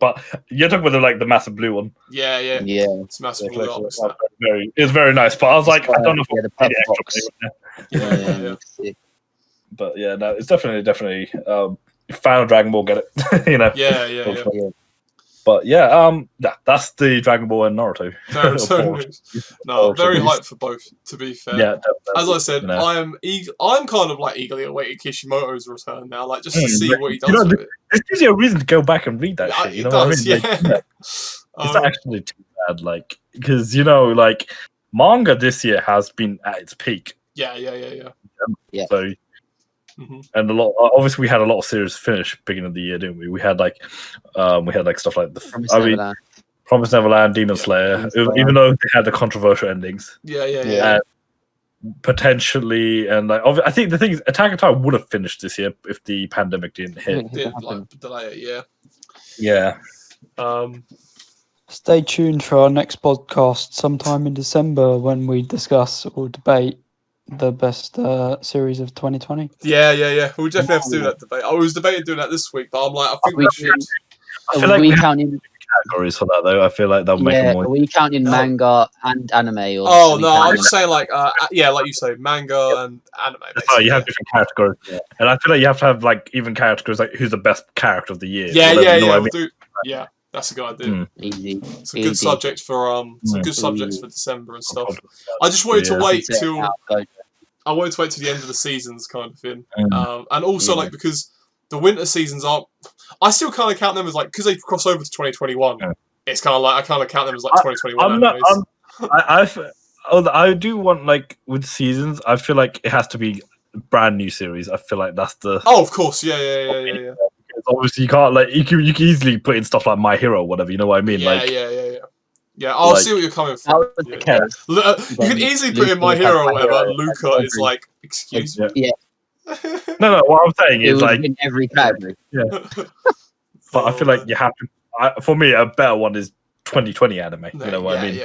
S1: but you're talking about the massive blue one.
S2: Yeah. It's massive blue.
S1: It's very nice, but I was like, I don't know if I
S2: Yeah.
S1: But yeah, no, it's definitely. Fan of Dragon Ball, get it?
S2: Yeah.
S1: But that's the Dragon Ball and Naruto.
S2: Very hyped for both. To be fair, as I said, I'm kind of eagerly awaiting Kishimoto's return now, just to see what he does with it.
S1: This gives you a reason to go back and read that shit. You know what I mean? It's not actually too bad, because manga this year has been at its peak.
S2: Yeah.
S1: So. Mm-hmm. And obviously we had a lot of series finish beginning of the year, didn't we? We had stuff like Promised Neverland, Demon Slayer, even though they had the controversial endings.
S2: Yeah.
S1: Potentially, and I think the thing is, Attack on Titan would have finished this year if the pandemic didn't hit.
S2: Delay it,
S1: yeah.
S4: Stay tuned for our next podcast sometime in December when we discuss or debate the best series of 2020.
S2: Yeah. We'll definitely have to do that debate. I was debating doing that this week, but I'm I think we should.
S1: I feel like we counting categories for that though. I feel like that'll make it more.
S3: Are we counting manga and anime? Or
S2: I'm just saying like you say, manga and anime.
S1: You have different categories, and I feel like you have to have even categories like who's the best character of the year.
S2: Yeah, that's a good idea.
S3: Easy.
S2: It's a good subject for good subjects for December and stuff. I just wanted to wait till. I wanted to wait till the end of the seasons, kind of thing, and also because the winter seasons aren't. I still kind of count them as because they cross over to 2021. It's kind of I kind of count them as 2021.
S1: I do want with seasons. I feel like it has to be a brand new series. I feel like that's the.
S2: Oh, of course, yeah.
S1: Obviously, you can't you can easily put in stuff like My Hero, or whatever. You know what I mean?
S2: Yeah, I'll see what you're coming from. You can easily put in My Hero or whatever. Luca is excuse me.
S3: Yeah.
S1: No. What I'm saying is
S3: in every category.
S1: Yeah. But I feel like you have to. For me, a better one is 2020 anime. You know what I mean?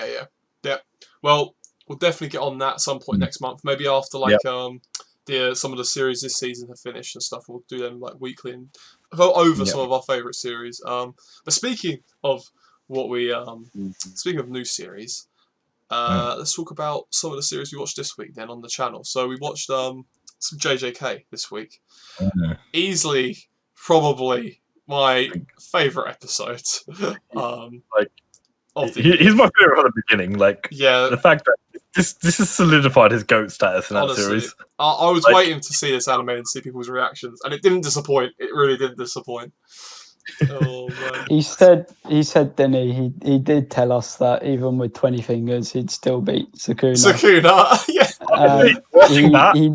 S2: Yeah. Well, we'll definitely get on that at some point next month. Maybe after like some of the series this season have finished and stuff. We'll do them like weekly and go over some of our favourite series. But speaking of what we speaking of new series, let's talk about some of the series we watched this week then on the channel. So we watched some JJK this week. Easily, probably my favourite episode.
S1: He's my favourite from the beginning. Like, the fact that this has solidified his GOAT status in that series.
S2: I was waiting to see this anime and see people's reactions, and it didn't disappoint. It really didn't disappoint. Oh man!
S4: He said, didn't he? He did tell us that even with 20 fingers, he'd still beat Sukuna.
S2: Yeah.
S4: He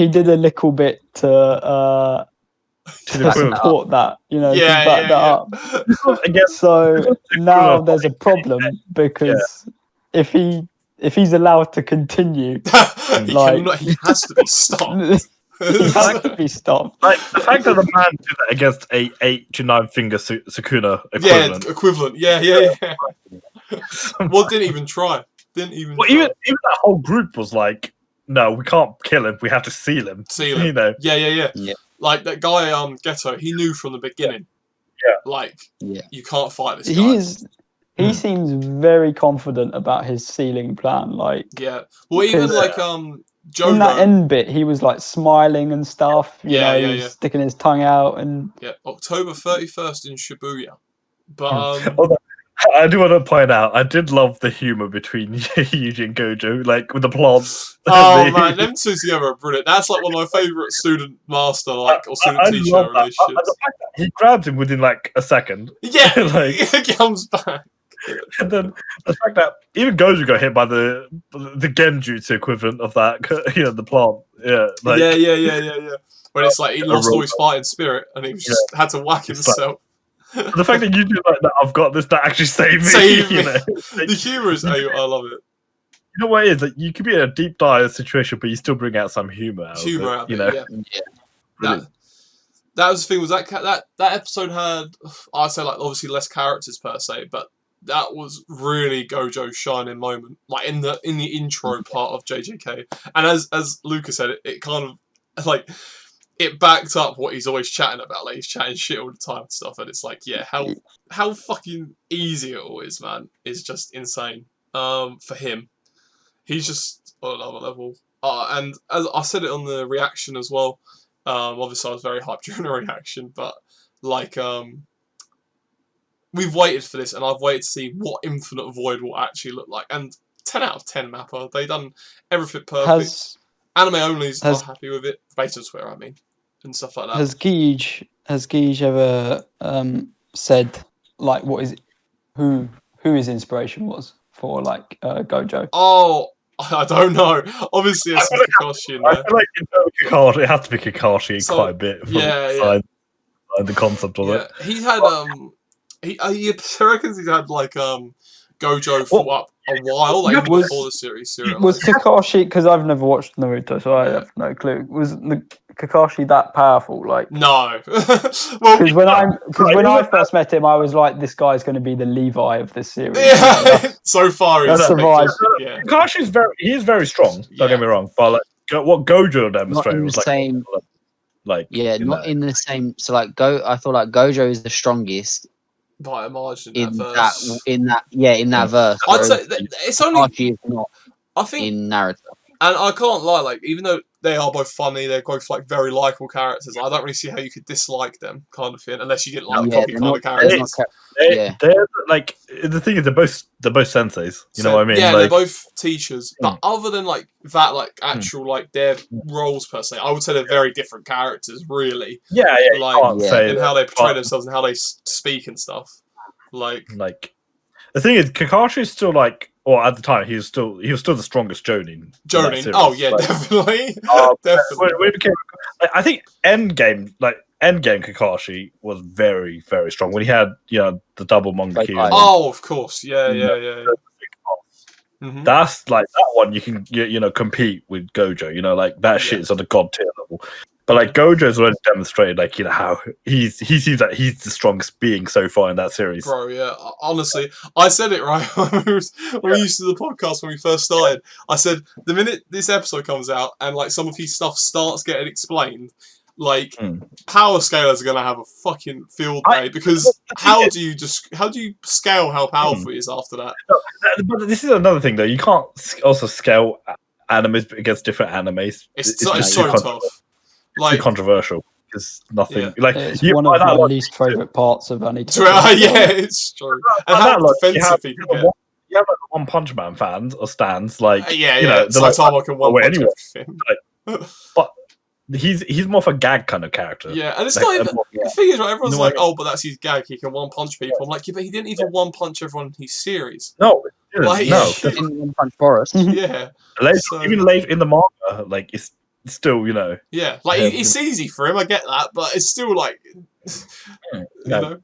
S4: did a little bit to support that, to back that up. So now there's a problem because if he's allowed to continue,
S2: he has to be stopped.
S4: He has to be stopped.
S1: Like the fact that the man did that against a 8 to 9 finger Sukuna equivalent.
S2: Yeah, equivalent. Yeah. Well, didn't even try. Even
S1: that whole group was like, no, we can't kill him. We have to seal him. You know.
S2: Yeah. Like that guy, Ghetto. He knew from the beginning. You can't fight this guy.
S4: He seems very confident about his sealing plan. Like,
S2: well, even like Jodo,
S4: in that end bit, he was like smiling and stuff. You know, he was sticking his tongue out and.
S2: October 31st in Shibuya, but
S1: I do want to point out, I did love the humour between Yuji and Gojo, like with the plants.
S2: Oh man, them two together are brilliant. That's like one of my favourite student-master, or student-teacher relationships.
S1: The fact that he grabs him within like a second.
S2: Yeah, he comes back.
S1: And then the fact that even Gojo got hit by the genjutsu equivalent of that, the plant.
S2: Yeah. When it's like he lost all his fighting spirit and he just had to whack himself.
S1: The fact that you do like that, I've got this, that actually saved me.
S2: The humour is, I love it.
S1: You know what it is? That you could be in a deep dire situation, but you still bring out some humour out of it.
S2: That was the thing. Was that episode had, I'd say, like obviously less characters per se, but that was really Gojo's shining moment, like in the intro part of JJK. And as Luca said, it kind of like it backed up what he's always chatting about. Like he's chatting shit all the time and stuff, and it's like, how fucking easy it all is, man. It's just insane. For him, he's just on another level. And as I said it on the reaction as well. Obviously I was very hyped during the reaction, but like we've waited for this, and I've waited to see what Infinite Void will actually look like. And 10 out of 10 Mappa. They done everything perfect. Anime onlys are happy with it. Beta Twitter, I mean, and stuff like that.
S4: Has Guige ever said like who his inspiration was for like Gojo?
S2: Oh, I don't know. Obviously, it's Kakashi in there.
S1: I feel like Kakashi, it has to be Kakashi quite a bit. The concept of it.
S2: He's had he reckons he's had like Gojo for a while, like before the series.
S4: Was Kakashi, because I've never watched Naruto, so I have no clue. Was Kakashi that powerful? Like,
S2: no.
S4: Well, because when I first met him, I was like, this guy's going to be the Levi of this series.
S2: Yeah. So far, he's
S4: survived.
S1: Kakashi's very strong. Don't get me wrong, but like what Gojo demonstrated was
S3: same.
S1: Like
S3: in the same. So like I thought like Gojo is the strongest.
S2: By a margin
S3: in that verse.
S2: I'd say it's only
S3: Archie is not.
S2: I think
S3: in Naruto,
S2: and I can't lie. Like even though they are both funny, they're both like very likable characters. I don't really see how you could dislike them, kind of thing, unless you get like the copy kind of characters.
S1: They're like the thing is they're both senseis. You know what I mean?
S2: Yeah, they're both teachers. But other than like that, like actual like their roles per se, I would say they're very different characters. Really. And how they portray themselves and how they speak and stuff. Like
S1: the thing is, Kakashi is still like. Or at the time, he was still the strongest Jonin.
S2: Oh yeah, definitely.
S1: Definitely. I think Endgame Kakashi was very, very strong when he had the double Mangekyo.
S2: Oh, of course, yeah.
S1: Mm-hmm. That's like that one you can compete with Gojo. Like that shit is on the god tier level. But like Gojo's already demonstrated, like, you know, how he seems like he's the strongest being so far in that series.
S2: Bro, yeah. Honestly, I said it right when we used to the podcast when we first started. I said the minute this episode comes out and like some of his stuff starts getting explained, like power scalers are gonna have a fucking field day because how do you scale how powerful he is after that?
S1: But this is another thing though. You can't also scale animes against different animes.
S2: It's just so tough. Like
S1: controversial. It's nothing
S4: like it's one of my least favorite parts of any.
S2: Yeah, it's true. And how defensive people get.
S1: You have like One Punch Man fans or stands, like
S2: you know, Saitama can one punch everything.
S1: But he's more of a gag kind of character.
S2: Yeah, and it's like, not even the thing is, right? Everyone's like, "Oh, but that's his gag. He can one punch people." I'm like, yeah, but he didn't even one punch everyone in his series.
S1: No,
S3: like, no, he didn't one punch Boris.
S2: Yeah,
S1: even late in the manga, like it's still, you know.
S2: Yeah, like it's easy for him. I get that, but it's still like, you know.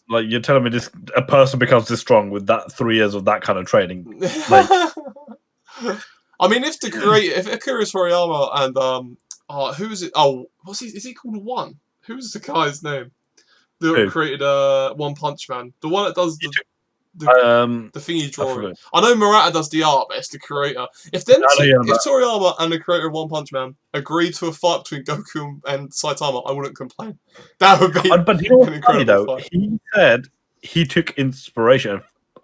S1: Like you're telling me a person becomes this strong with that 3 years of that kind of training. Like,
S2: I mean, if Akira Toriyama and who is it? Oh, is he called One? Who's the guy's name? That created One Punch Man, the one that does the thingy drawing. I know Murata does the art, but it's the creator. If Toriyama and the creator of One Punch Man agreed to a fight between Goku and Saitama, I wouldn't complain. That would be.
S1: But you know what's funny though? Fight. He said he took inspiration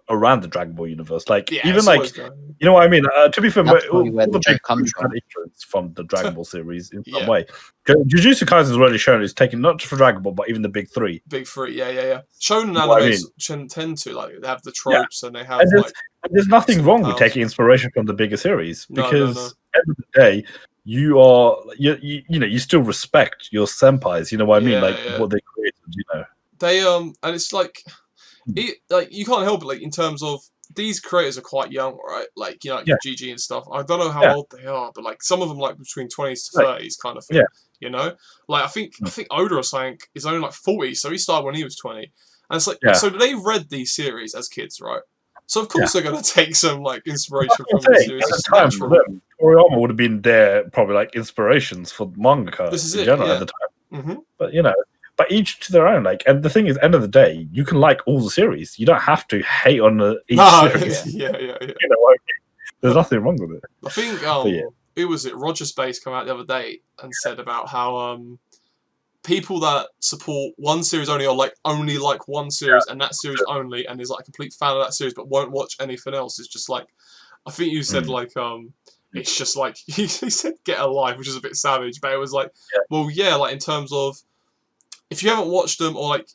S1: around the Dragon Ball universe, like even like you know what I mean. To be fair, all the big influence from the Dragon Ball series in some way. Jujutsu Kaisen has already shown it's taken not just for Dragon Ball, but even the big three.
S2: Yeah. Shonen animes tend to like they have the tropes and they have
S1: there's nothing wrong with taking inspiration from the bigger series because at the end of the day, you know you still respect your senpais. You know what I mean? What they created. You know
S2: they and it's like. Like you can't help it. Like in terms of these creators are quite young, right? Like you know, like GG and stuff. I don't know how old they are, but like some of them like between 20s to 30s, kind of thing. You know, like I think Oda or something is only like 40, so he started when he was 20. And it's like so they read these series as kids, right? So of course they're gonna take some like inspiration from the series.
S1: At the time for them, Toriyama would have been their probably like inspirations for mangaka in general at the time. But you know. But each to their own, like, and the thing is, end of the day, you can like all the series. You don't have to hate on each series.
S2: Yeah.
S1: You know what I mean? There's nothing wrong with it.
S2: I think who was it? Roger Space came out the other day and said about how people that support one series only or only like one series and that series only, and is like a complete fan of that series but won't watch anything else. Is just like, I think you said it's just like he said get a life, which is a bit savage, but it was like, like in terms of. If you haven't watched them, or like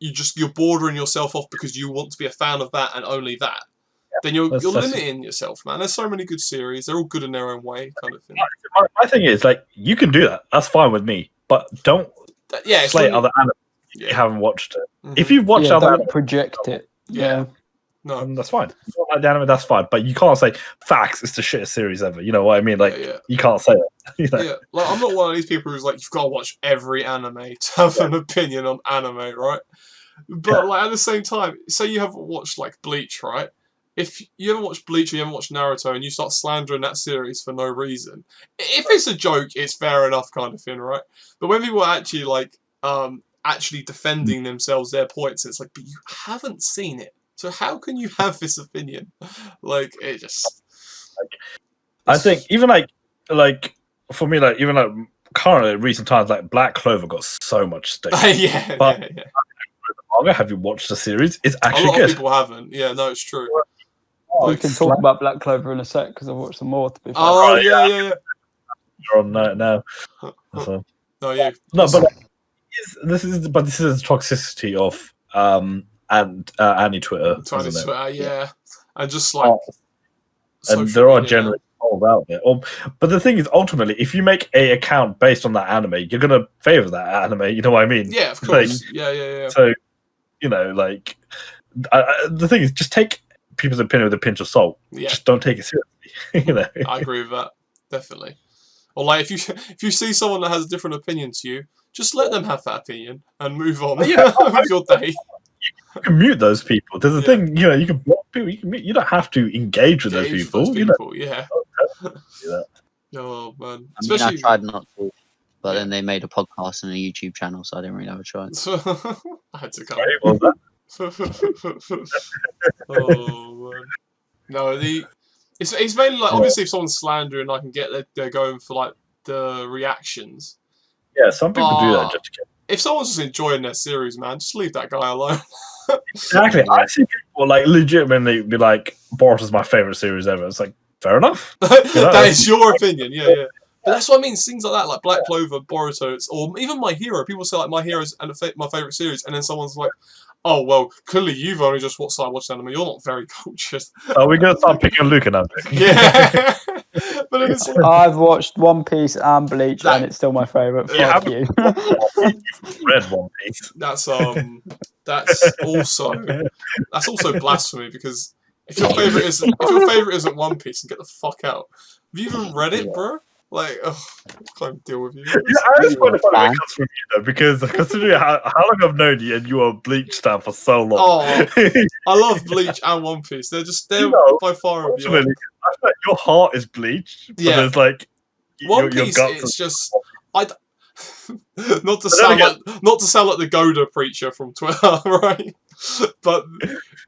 S2: you're bordering yourself off because you want to be a fan of that and only that, then you're limiting yourself, man. There's so many good series; they're all good in their own way, kind of thing.
S1: My thing is like you can do that. That's fine with me, but don't slay other anime if you haven't watched it. If you've watched other
S4: anime, project it. Yeah.
S1: No, that's fine. If you don't like the anime, that's fine. But you can't say facts. It's the shittest series ever. You know what I mean? Like you can't say that. You know?
S2: Yeah, like I'm not one of these people who's like you've got to watch every anime to have an opinion on anime, right? But like at the same time, say you haven't watched like Bleach, right? If you haven't watched Bleach or you haven't watched Naruto and you start slandering that series for no reason, if it's a joke, it's fair enough, kind of thing, right? But when people are actually like actually defending themselves, their points, it's like, but you haven't seen it. So how can you have this opinion? Like it just.
S1: I think even like for me, like even like currently recent times, like Black Clover got so much stake. But the manga, have you watched the series? It's actually good.
S2: A lot of people haven't. Yeah, no, it's true.
S4: We can talk about Black Clover in a sec because I've watched some more. To be fair.
S2: Oh yeah.
S1: You're on that now. So.
S2: No,
S1: but this is toxicity of Annie Twitter.
S2: Twitter, and just like,
S1: and there are generally all out there. But the thing is, ultimately, if you make a account based on that anime, you're gonna favor that anime. You know what I mean?
S2: Yeah, of course. Yeah.
S1: So, you know, like, the thing is, just take people's opinion with a pinch of salt. Yeah. Just don't take it seriously. You know.
S2: I agree with that, definitely. Or like, if you see someone that has a different opinion to you, just let them have that opinion and move on with your day.
S1: You can mute those people. There's a thing, you know, you can block people. You don't have to engage with those people.
S2: Yeah. Oh man,
S3: I tried not to. But then they made a podcast and a YouTube channel, so I didn't really have a chance.
S2: I had to come. Oh man. No, it's mainly like obviously if someone's slandering, I can get they're going for like the reactions.
S1: Yeah, some people do that just to get.
S2: If someone's just enjoying their series, man, just leave that guy alone.
S1: Exactly. I see people like legitimately be like, Boruto is my favorite series ever. It's like, fair enough.
S2: That is your opinion, yeah. But that's what I mean. Things like that, like Black Clover, Boruto, or even My Hero. People say like My Hero's my favorite series, and then someone's like, "Oh well, clearly you've only just watched anime. You're not very cultured."
S1: Are we gonna start picking Luca now?
S2: Yeah. But then it's like,
S4: I've watched One Piece and Bleach, and it's still my favorite. Fuck you.
S1: Read One Piece.
S2: That's also blasphemy, because if your favorite isn't One Piece, then get the fuck out. Have you even read it, bro? Like, I can't deal with you.
S1: Yeah, I just find it funny when it comes from you, though, because considering how long I've known you and you were a Bleach stan for so long.
S2: Oh, I love Bleach and One Piece. They're by far of you.
S1: I feel like your heart is Bleach, but there's like
S2: One Piece. It's just not to sound like the Goda preacher from Twitter, right? But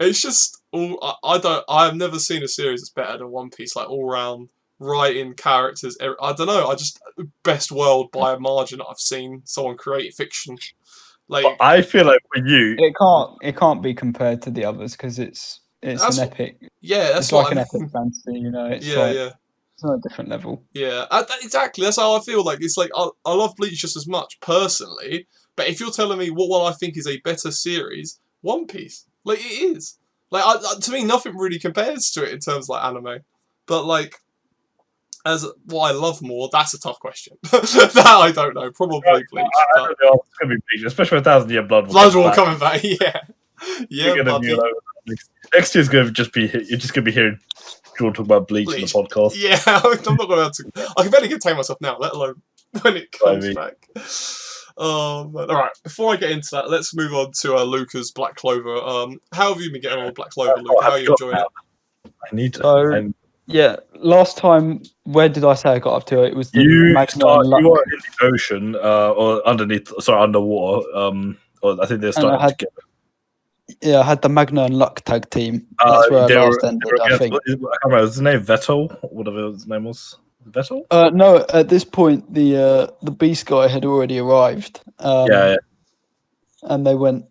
S2: it's just I've never seen a series that's better than One Piece. Like all round. Writing, characters, I don't know. Best world by a margin I've seen someone create fiction. Like
S1: I feel like for you,
S4: it can't be compared to the others because it's an epic.
S2: Yeah, that's
S4: it's like an epic fantasy. You know, it's it's on a different level.
S2: Yeah, exactly. That's how I feel. Like it's like I love Bleach just as much personally, but if you're telling me what one I think is a better series, One Piece, like it is. Like to me, nothing really compares to it in terms of like anime, but like. As what I love more, that's a tough question. That I don't know. Probably Bleach.
S1: I don't know it's going to be Bleach, especially 1,000 Year Blood.
S2: Blood War coming back, yeah.
S1: Next year's going to just be you're just going to be hearing Jordan talk about Bleach in the podcast.
S2: Yeah, I'm not going to. I can barely contain myself now, let alone when it comes back. All right. Before I get into that, let's move on to Luca's Black Clover. How have you been getting on with Black Clover, Luca? How are you enjoying it?
S1: I need to.
S4: Yeah, last time, where did I say I got up to? It was the
S1: you were in the ocean, or underwater. Or I think they're starting together.
S4: Yeah, I had the Magna and Luck tag team. That's where I last ended, I think.
S1: I can't remember, was his name Vettel? Whatever his name was. Vettel?
S4: No, at this point, the Beast guy had already arrived.
S1: Yeah.
S4: And they went...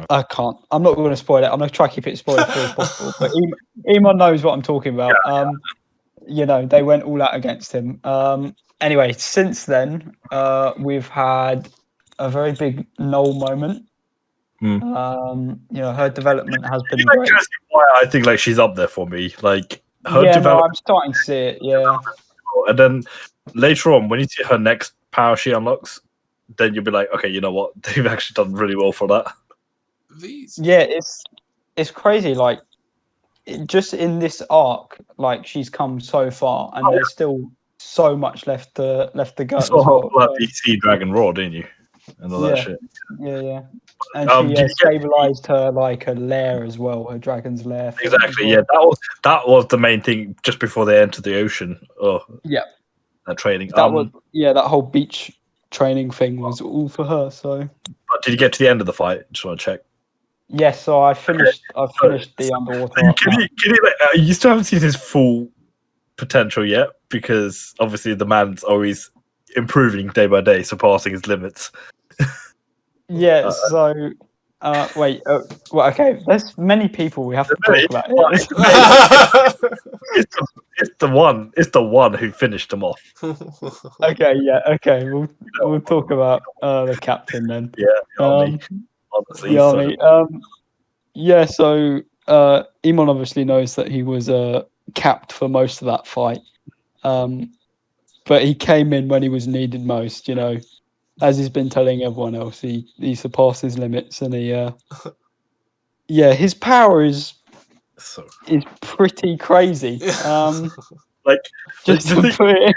S4: I can't. I'm not going to spoil it. I'm going to try to keep it spoiler-free as possible. But Iman knows what I'm talking about. You know, they went all out against him. Anyway, since then, we've had a very big Noel moment. You know, her development has been great.
S1: That's why I think like she's up there for me. Like her development.
S4: I'm starting to see it. Yeah.
S1: And then later on, when you see her next power she unlocks, then you'll be like, okay, you know what? They've actually done really well for that.
S4: Yeah, it's crazy. Like, just in this arc, like she's come so far, and there's still so much left to go.
S1: You saw like the Sea Dragon Roar, didn't you? And all that shit.
S4: Yeah. And she stabilized her like her lair as well, her dragon's lair.
S1: Exactly. Yeah, that was the main thing just before they entered the ocean. Oh, yeah. That training.
S4: That whole beach training thing was all for her. So.
S1: But did you get to the end of the fight? Just want to check.
S4: Yes, so I finished the underwater.
S1: You still haven't seen his full potential yet, because obviously the man's always improving day by day, surpassing his limits.
S4: Yeah. So, wait. Well, okay. There's many people we have to talk about.
S1: It's the one who finished him off.
S4: Okay. Yeah. Okay. We'll talk about the captain then.
S1: Yeah.
S4: Honestly, the army. So Iman obviously knows that he was capped for most of that fight, but he came in when he was needed most. You know, as he's been telling everyone else, he surpassed his limits, and his power is pretty crazy.
S1: Like,
S4: just to put it.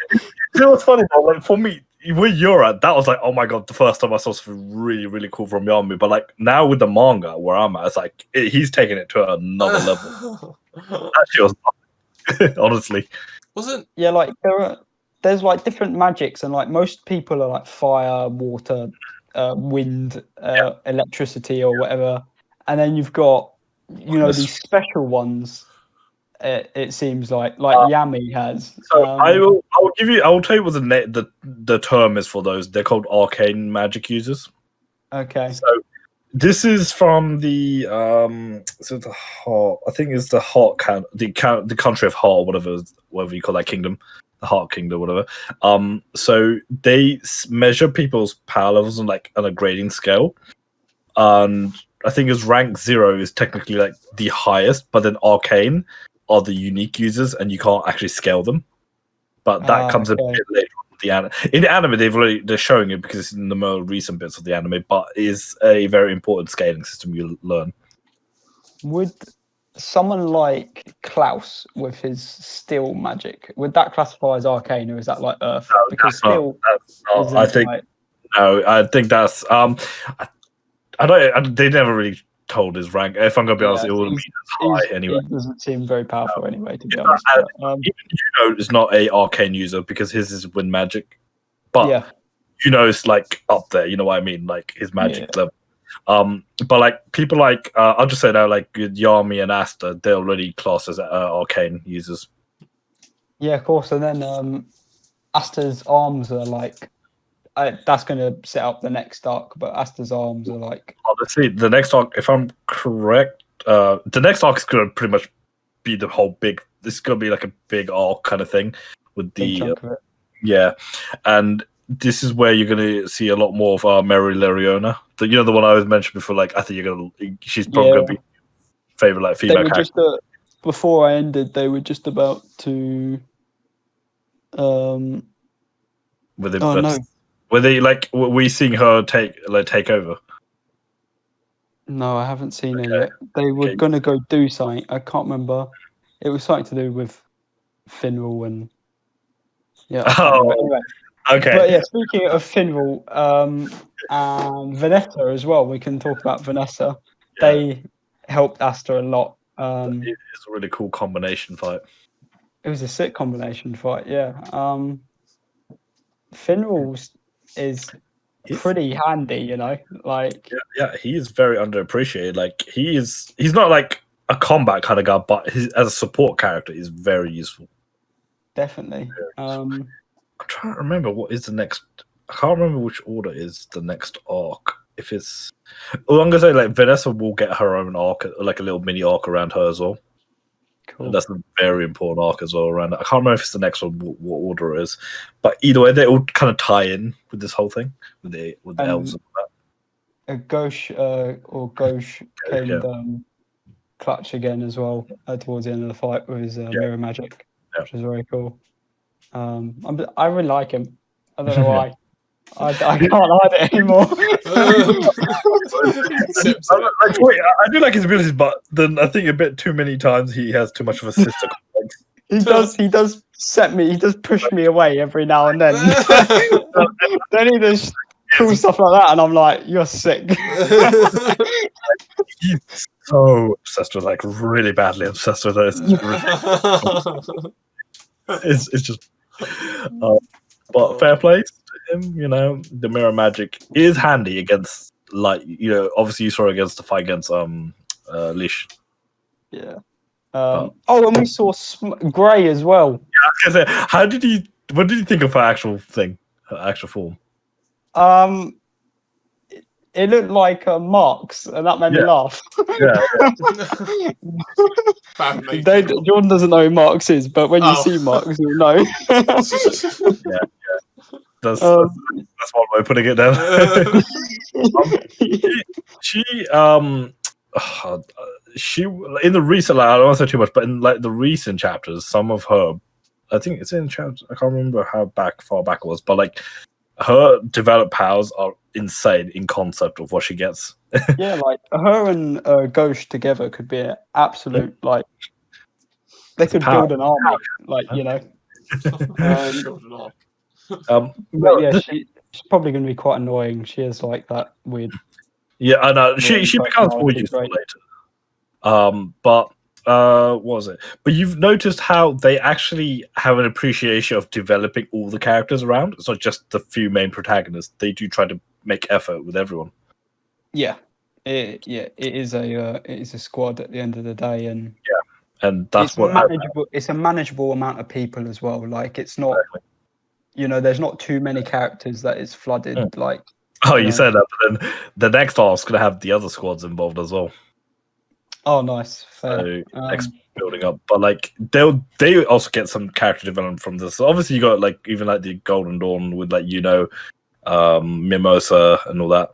S1: You know what's funny though? Like for me, where you're at, that was like, oh my god, the first time I saw something really, really cool from Yami. But like now with the manga where I'm at, it's like he's taking it to another level. Actually, was honestly.
S2: Wasn't
S4: like there's like different magics, and like most people are like fire, water, wind, electricity, or whatever. And then you've got, these special ones. It seems like Yami has.
S1: So I will tell you what the term is for those. They're called arcane magic users.
S4: Okay.
S1: So this is from the the Heart. I think it's the Heart the country of Heart, whatever you call that kingdom, the Heart Kingdom, whatever. So they measure people's power levels on a grading scale, and I think it's rank 0 is technically like the highest, but then arcane are the unique users, and you can't actually scale them. But that comes a bit later on in the anime. They're showing it because it's in the more recent bits of the anime, but it is a very important scaling system you learn.
S4: Would someone like Klaus with his steel magic, would that classify as arcane, or is that like Earth?
S1: No,
S4: because
S1: steel. I think no. I think that's I don't. They never really told his rank. If I'm gonna be honest, it wouldn't be as high anyway.
S4: It doesn't seem very powerful anyway, to be honest.
S1: Even is not a arcane user because his is wind magic, but it's like up there. You know what I mean? Like his magic level. But like people like I'll just say now, like Yami and Asta, they're already classed as arcane users.
S4: Yeah, of course. And then Asta's arms are like. That's going to set up the next arc, but Asta's arms are like.
S1: Let's see. The next arc, if I'm correct, the next arc is going to pretty much be the whole big. This is going to be like a big arc kind of thing with the and this is where you're going to see a lot more of Mary Lariona. The one I was mentioned before. Like I think she's probably going to be favorite like female character.
S4: Before I ended, they were just about to.
S1: With him, no. Were we seeing her take over?
S4: No, I haven't seen her yet. They were gonna go do something. I can't remember. It was something to do with Finral and
S1: anyway. Okay.
S4: But yeah, speaking of Finral, and Vanessa as well, we can talk about Vanessa. Yeah. They helped Asta a lot.
S1: It's a really cool combination fight.
S4: It was a sick combination fight, yeah. Finral is pretty handy, like
S1: he is very underappreciated. Like he's not like a combat kind of guy, but as a support character is very useful.
S4: Definitely.
S1: I'm trying to remember what is the next. I can't remember which order is the next arc. If it's, I'm gonna say like Vanessa will get her own arc, like a little mini arc around her as well. Cool. And that's a very important arc as well around it. I can't remember if it's the next one, what order it is, but either way, they all kind of tie in with this whole thing with the elves and all
S4: that. Gauche came clutch again as well towards the end of the fight with his mirror magic, which is very cool. I really like him. I don't know why. I can't hide it anymore.
S1: I do like his abilities, but then I think a bit too many times he has too much of a sister complex.
S4: He does set me. He does push me away every now and then. Then he does cool stuff like that, and I'm like, "You're sick."
S1: He's so obsessed with, like, really badly obsessed with it. It's just. But fair play to him, the mirror magic is handy against, like, obviously you saw it against the fight against Lish.
S4: Yeah. And we saw Grey as well.
S1: Yeah, I was gonna say, what did you think of her actual thing, her actual form?
S4: It looked like Marks, and that made me laugh. Jordan doesn't know who Marks is, but when you see Marks, you'll know.
S1: That's one way of putting it down. She in the recent, I don't want to say too much, but in like the recent chapters, some of her, I think it's in chapters. I can't remember how far back it was, but like her developed powers are insane in concept of what she gets.
S4: Yeah, like her and Ghosh together could be an absolute they could build an army, But yeah, she's probably going to be quite annoying. She is like that weird.
S1: Yeah, I know. She becomes more useful later. But what was it? But you've noticed how they actually have an appreciation of developing all the characters around. It's not just the few main protagonists. They do try to make effort with everyone.
S4: Yeah, it is a squad at the end of the day, and
S1: and that's what
S4: manageable. It's a manageable amount of people as well. Like it's not, there's not too many characters that is flooded. Like
S1: you said that, but then the next arc's gonna have the other squads involved as well.
S4: Oh, nice. Fair.
S1: So next building up, but like they also get some character development from this. So obviously, you got like even like the Golden Dawn with like Mimosa and all that.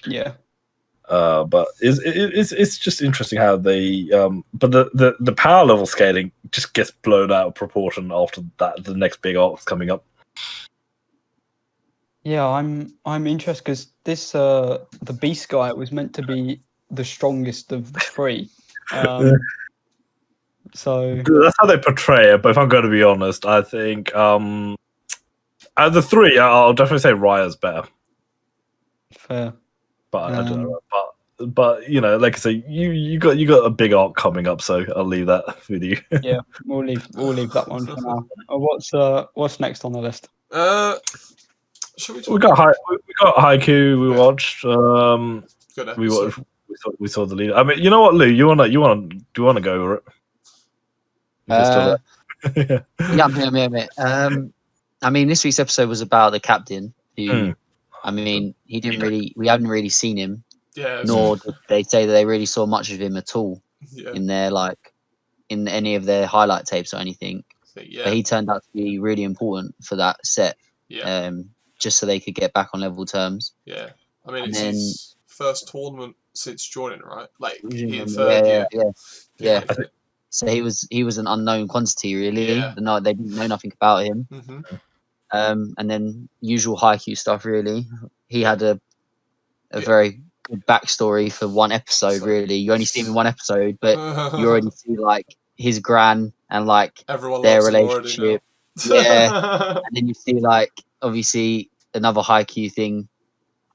S4: Yeah.
S1: But it's just interesting how they but the power level scaling just gets blown out of proportion after that. The next big arc's coming up.
S4: Yeah, I'm interested because this the Beast guy was meant to be the strongest of the three. So
S1: that's how they portray it. But if I'm going to be honest, I think out of the three, I'll definitely say Raya's better.
S4: Fair.
S1: But I don't know. But like I say, you got a big arc coming up, so I'll leave that with you.
S4: Yeah, we'll leave that one for now. What's next on the list?
S1: We got Haiyku. We watched. We saw the leader. I mean, you know what, Lou? Do you want to go over it?
S3: Yeah, I'm here. I mean, this week's episode was about the captain who. I mean, we haven't really seen him.
S2: Yeah,
S3: nor did they say that they really saw much of him at all in their in any of their highlight tapes or anything. But he turned out to be really important for that set.
S2: Yeah.
S3: Just so they could get back on level terms.
S2: Yeah. I mean, it's his first tournament since joining, right? Like in third year.
S3: Yeah. So he was an unknown quantity, really.
S2: Yeah.
S3: No, they didn't know nothing about him.
S2: Mm-hmm.
S3: And then usual Haiyku stuff, really. He had a very good backstory for one episode, really. You only see him in one episode, but you already see his gran and
S2: everyone
S3: their relationship. Yeah. And then you see obviously another Haiyku thing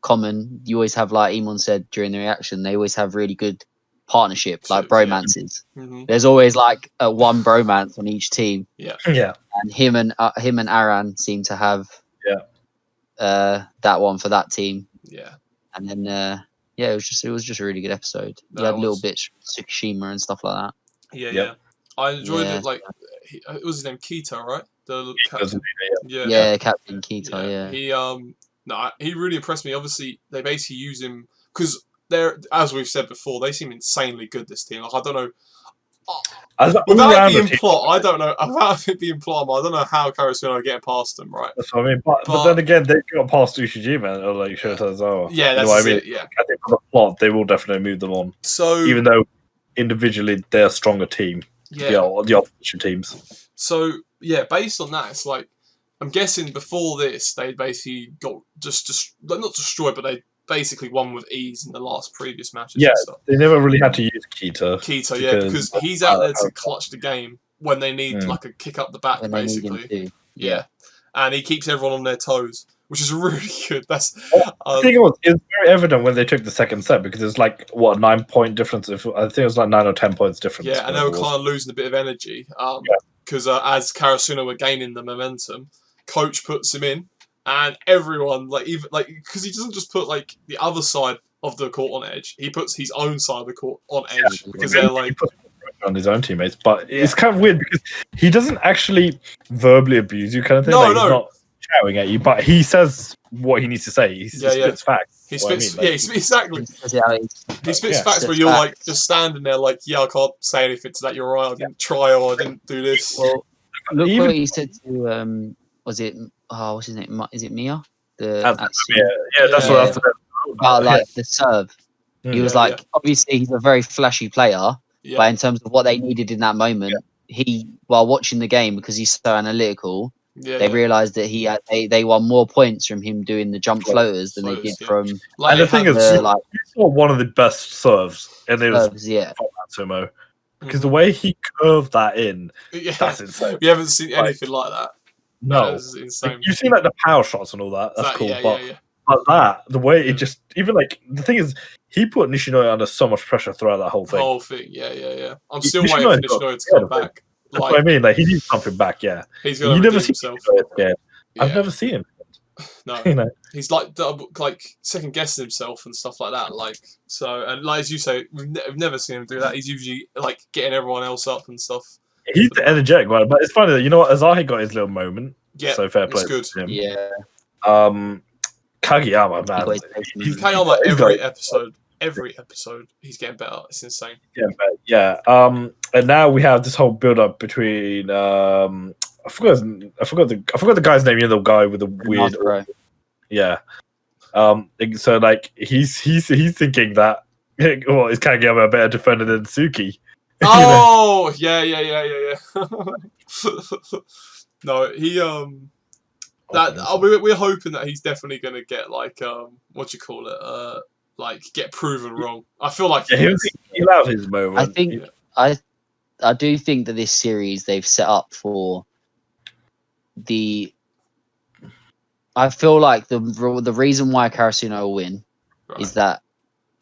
S3: common. You always have, like Emon said during the reaction, they always have really good partnership, like bromances.
S2: Yeah. Mm-hmm.
S3: There's always one bromance on each team.
S2: Yeah.
S3: And him and Aran seem to have that one for that team.
S2: Yeah.
S3: And then it was just a really good episode. You had little bits from Tsukishima and stuff like that.
S2: Yeah. I enjoyed it. It was his name Kita, right? The captain.
S3: Captain Kita. Yeah.
S2: He really impressed me. Obviously, they basically use him because they're, as we've said before, they seem insanely good. This team, I don't know. Without it being plot, I don't know. Without it being plot, I don't know how Karasuno are getting past them, right?
S1: That's what I mean. But then again, they got past Ushijima or Shotazawa.
S2: Yeah, that's what I mean.
S1: Yeah. I think for the plot, they will definitely move them on.
S2: So
S1: even though individually they're a stronger team, the opposition teams.
S2: So based on that, it's I'm guessing before this they basically got just not destroyed, but they basically won with ease in the last previous matches.
S1: Yeah,
S2: and stuff.
S1: They never really had to use Kita.
S2: Because he's out there to clutch the game when they need a kick up the back, basically. Yeah, and he keeps everyone on their toes, which is really good. That's
S1: the thing was, it was very evident when they took the second set because it's 9-point difference. I think it was 9 or 10 points difference.
S2: Yeah, and they were kind of losing a bit of energy. Because as Karasuno were gaining the momentum, coach puts him in. And everyone, because he doesn't just put the other side of the court on edge, he puts his own side of the court on edge because they're
S1: he puts pressure on his own teammates. But it's kind of weird because he doesn't actually verbally abuse you, kind of thing. He's not shouting at you, but he says what he needs to say. He spits facts.
S2: He spits, exactly. He spits facts where you're just standing there, I can't say anything to that. You're right. I didn't try or I didn't do this.
S3: Well, look what he said to was it? Oh, what's his name? Is it Mia?
S1: That's what I was
S3: about the serve. He was obviously he's a very flashy player, but in terms of what they needed in that moment, he while watching the game because he's so analytical, they realised that they won more points from him doing the jump floaters than they did from.
S1: And the thing is, you saw one of the best serves, and it was Sumo because the way he curved that in, that's insane.
S2: We haven't seen anything like that.
S1: No,
S2: insane.
S1: You've seen the power shots and all that. That's cool. But the way it just, even like, the thing is, he put Nishinoya under so much pressure throughout that whole thing.
S2: Yeah. I'm still waiting for Nishinoya to come back.
S1: That's what I mean. Like, he needs something back. Yeah,
S2: he's gonna redeem himself.
S1: Yeah. I've never seen him.
S2: No, he's like second guessing himself and stuff like that. Like, so, and like as you say, we've never seen him do that. He's usually like getting everyone else up and stuff.
S1: He's the energetic one, but it's funny that, you know what, Asahi got his little moment.
S2: Yeah,
S1: so fair play.
S2: Good.
S1: To him.
S3: Yeah.
S1: Kageyama, man.
S2: Kageyama every episode he's getting better. It's insane.
S1: Yeah. And now we have this whole build up between I forgot the guy's name. You know, the guy with the weird. Yeah. So like he's thinking that well, is Kageyama a better defender than Suki?
S2: Oh yeah. No, he we're hoping that he's definitely gonna get like what you call it like get proven wrong. I feel like
S1: he'll have his moment.
S3: I think I do think that this series they've set up for I feel like the reason why Karasuno will win is that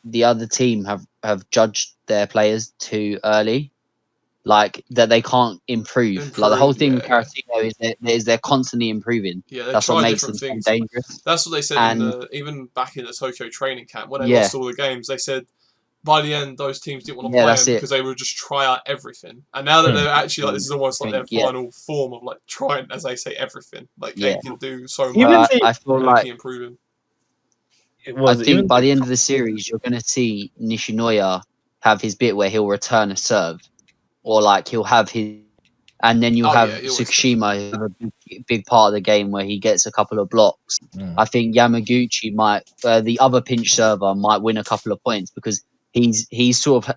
S3: the other team have judged their players too early, like that they can't improve. Like the whole thing with Karasuno is they're constantly improving.
S2: Yeah,
S3: that's what makes them so dangerous.
S2: That's what they said even back in the Tokyo training camp when they lost all the games. They said by the end those teams didn't want to play them because they would just try out everything. And now that they're actually like this is almost like their final form of like trying, as they say, everything. Like they can do so much.
S3: I feel like
S2: improving.
S3: I think by the end of the series, you're going to see Nishinoya have his bit where he'll return a serve, or like he'll have his, and then you'll have Tsukishima have a big part of the game where he gets a couple of blocks. I think Yamaguchi might, the other pinch server, might win a couple of points because he's sort of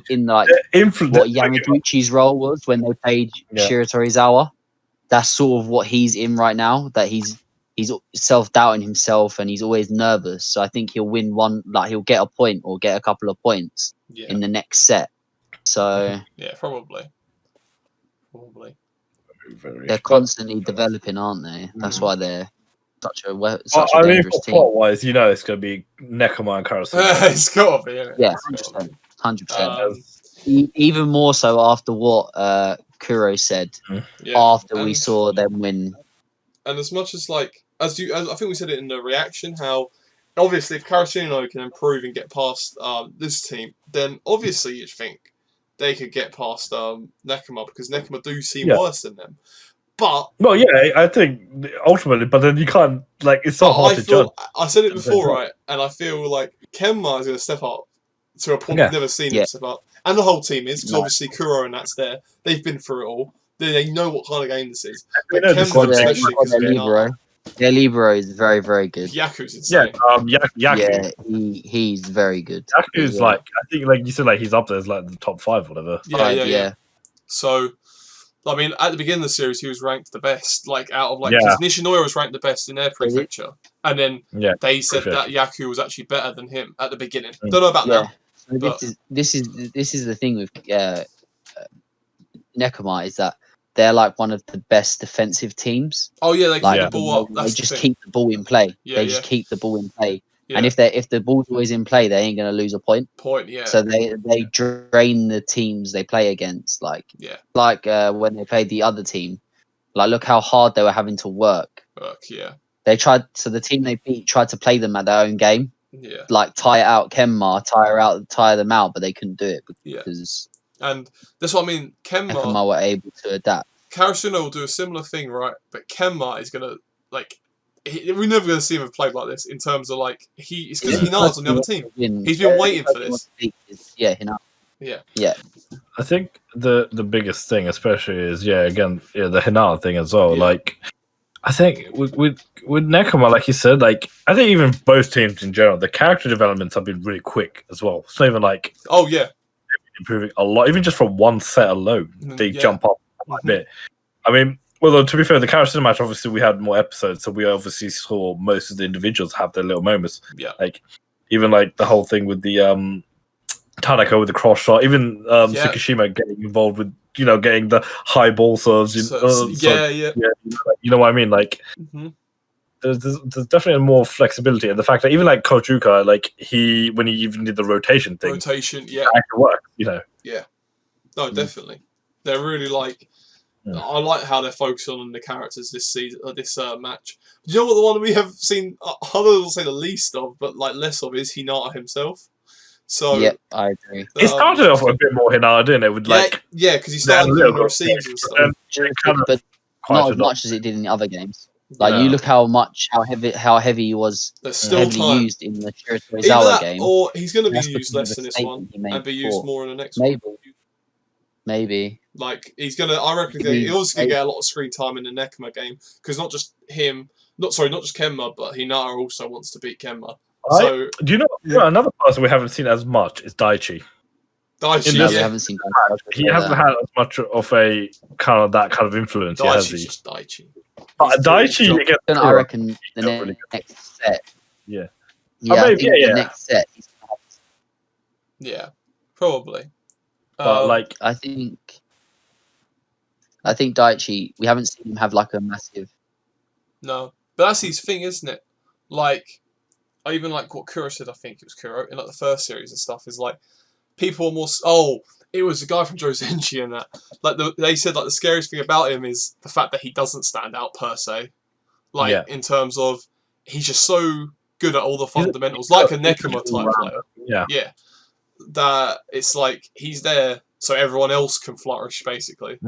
S3: in like what Yamaguchi's role was when they played Shiratorizawa. That's sort of what he's in right now. That he's self-doubting himself and he's always nervous. So I think he'll win one, like he'll get a point or get a couple of points in the next set. So
S2: yeah, probably.
S3: They're constantly developing, aren't they? That's why they're such a dangerous team.
S1: Plot-wise, you know, it's going to be Nekoma and Karasuno.
S2: It's got to be.
S3: Yeah, 100%. Even more so after what Kuro said after we saw them win.
S2: And as much as like as I think we said it in the reaction, how obviously if Karasuno can improve and get past this team, then obviously you'd think they could get past Nekoma because Nekoma do seem worse than them. But
S1: I think ultimately, but then you can't like it's so hard to judge.
S2: I said it before, right? And I feel like Kenma is going to step up to a point we've never seen him step up, and the whole team is because obviously Kuro and that's there. They've been through it all. They know what kind of game this is. But Kenma especially because
S3: their libero is very, very good.
S2: Yaku's insane.
S1: Yaku.
S3: Yeah, he's very good.
S1: Yaku's like I think like you said like he's up there as like the top 5 or whatever.
S2: Yeah. So I mean, at the beginning of the series, he was ranked the best. Like out of because Nishinoya was ranked the best in their prefecture, and then they said that Yaku was actually better than him at the beginning. Don't know about now.
S3: So this is the thing with Nekoma is that they're like one of the best defensive teams.
S2: Oh yeah, they keep the ball up.
S3: They just keep the ball in play. They just keep the ball in play. Yeah. And if the ball's always in play, they ain't gonna lose a point. So they drain the teams they play against. Like when they played the other team, like look how hard they were having to work. They tried. So the team they beat tried to play them at their own game.
S2: Yeah.
S3: Like tire out Kenma, tire them out, but they couldn't do it because.
S2: And that's what I mean.
S3: Kenma were able to adapt.
S2: Karasuno will do a similar thing, right? But Kenma is gonna like. We're never going to see him have played like this in terms of like it's because Hinata's on the other team. He's been waiting for this.
S3: Hinata. Yeah.
S1: I think the biggest thing, especially, is the Hinata thing as well. Yeah. Like, I think with Nekoma, like you said, like I think even both teams in general, the character developments have been really quick as well. It's not even like improving a lot, even just from one set alone, they jump up quite a bit. I mean. Well, to be fair, the Karasuno match, obviously, we had more episodes, so we obviously saw most of the individuals have their little moments.
S2: Yeah.
S1: Like, even like the whole thing with the Tanaka with the cross shot, even Tsukishima getting involved with, getting the high ball serves. You know what I mean? Like, there's definitely more flexibility, and the fact that even like Kojuka, like when he even did the rotation thing,
S2: yeah,
S1: actually worked,
S2: Yeah, no, definitely. They're really like. I like how they're focusing on the characters this season, this match. Do you know what the one we have seen? I don't say the least of, but like less of is Hinata himself. So
S3: yep, I agree.
S1: It started off a bit more Hinata, didn't it? With
S2: because he started doing the receives and stuff,
S3: but not as much as it did in the other games. Like you look how heavy he was.
S2: There's still
S3: heavily used in the Shiratorizawa game.
S2: Or he's going to be used less in this one and be used more in the next one.
S3: Maybe.
S2: Like he's gonna, I reckon he's also gonna get a lot of screen time in the Nekoma game because not just Kenma, but Hinata also wants to beat Kenma. So
S1: do you know another person we haven't seen as much is Daichi.
S3: We haven't seen Daichi.
S1: He hasn't had as much of a that kind of influence.
S2: Daichi's just Daichi.
S1: Daichi,
S3: I reckon the next set.
S1: Yeah.
S3: The next set.
S2: Yeah, probably.
S1: But
S3: I think Daichi, we haven't seen him have like a massive.
S2: No, but that's his thing, isn't it? Like, even like what Kuro said, I think it was Kuro in like the first series and stuff. Is like people are more. Oh, it was the guy from Jozenji and that. Like they said, like the scariest thing about him is the fact that he doesn't stand out per se. Like in terms of he's just so good at all the fundamentals, like a Nekoma type player. Yeah. That it's like he's there so everyone else can flourish, basically.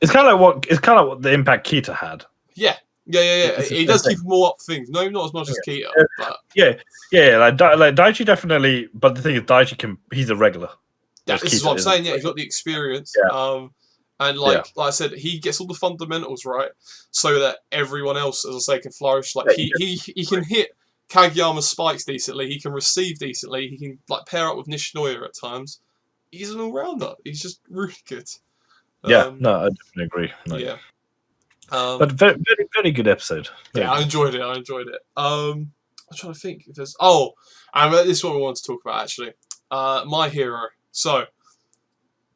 S1: It's kind of like what the impact Kita had.
S2: Yeah. He does keep more up things. No, not as much as Kita, but
S1: like Daichi definitely. But the thing is, Daichi he's a regular.
S2: This is what I'm saying. Yeah, he's got the experience. And like I said, he gets all the fundamentals right, so that everyone else, as I say, can flourish. Like he can hit Kageyama's spikes decently. He can receive decently. He can like pair up with Nishinoya at times. He's an all-rounder. He's just really good.
S1: I definitely agree. But very, very, very good episode.
S2: I enjoyed it. I'm trying to think if there's. This is what we want to talk about actually. My Hero. So,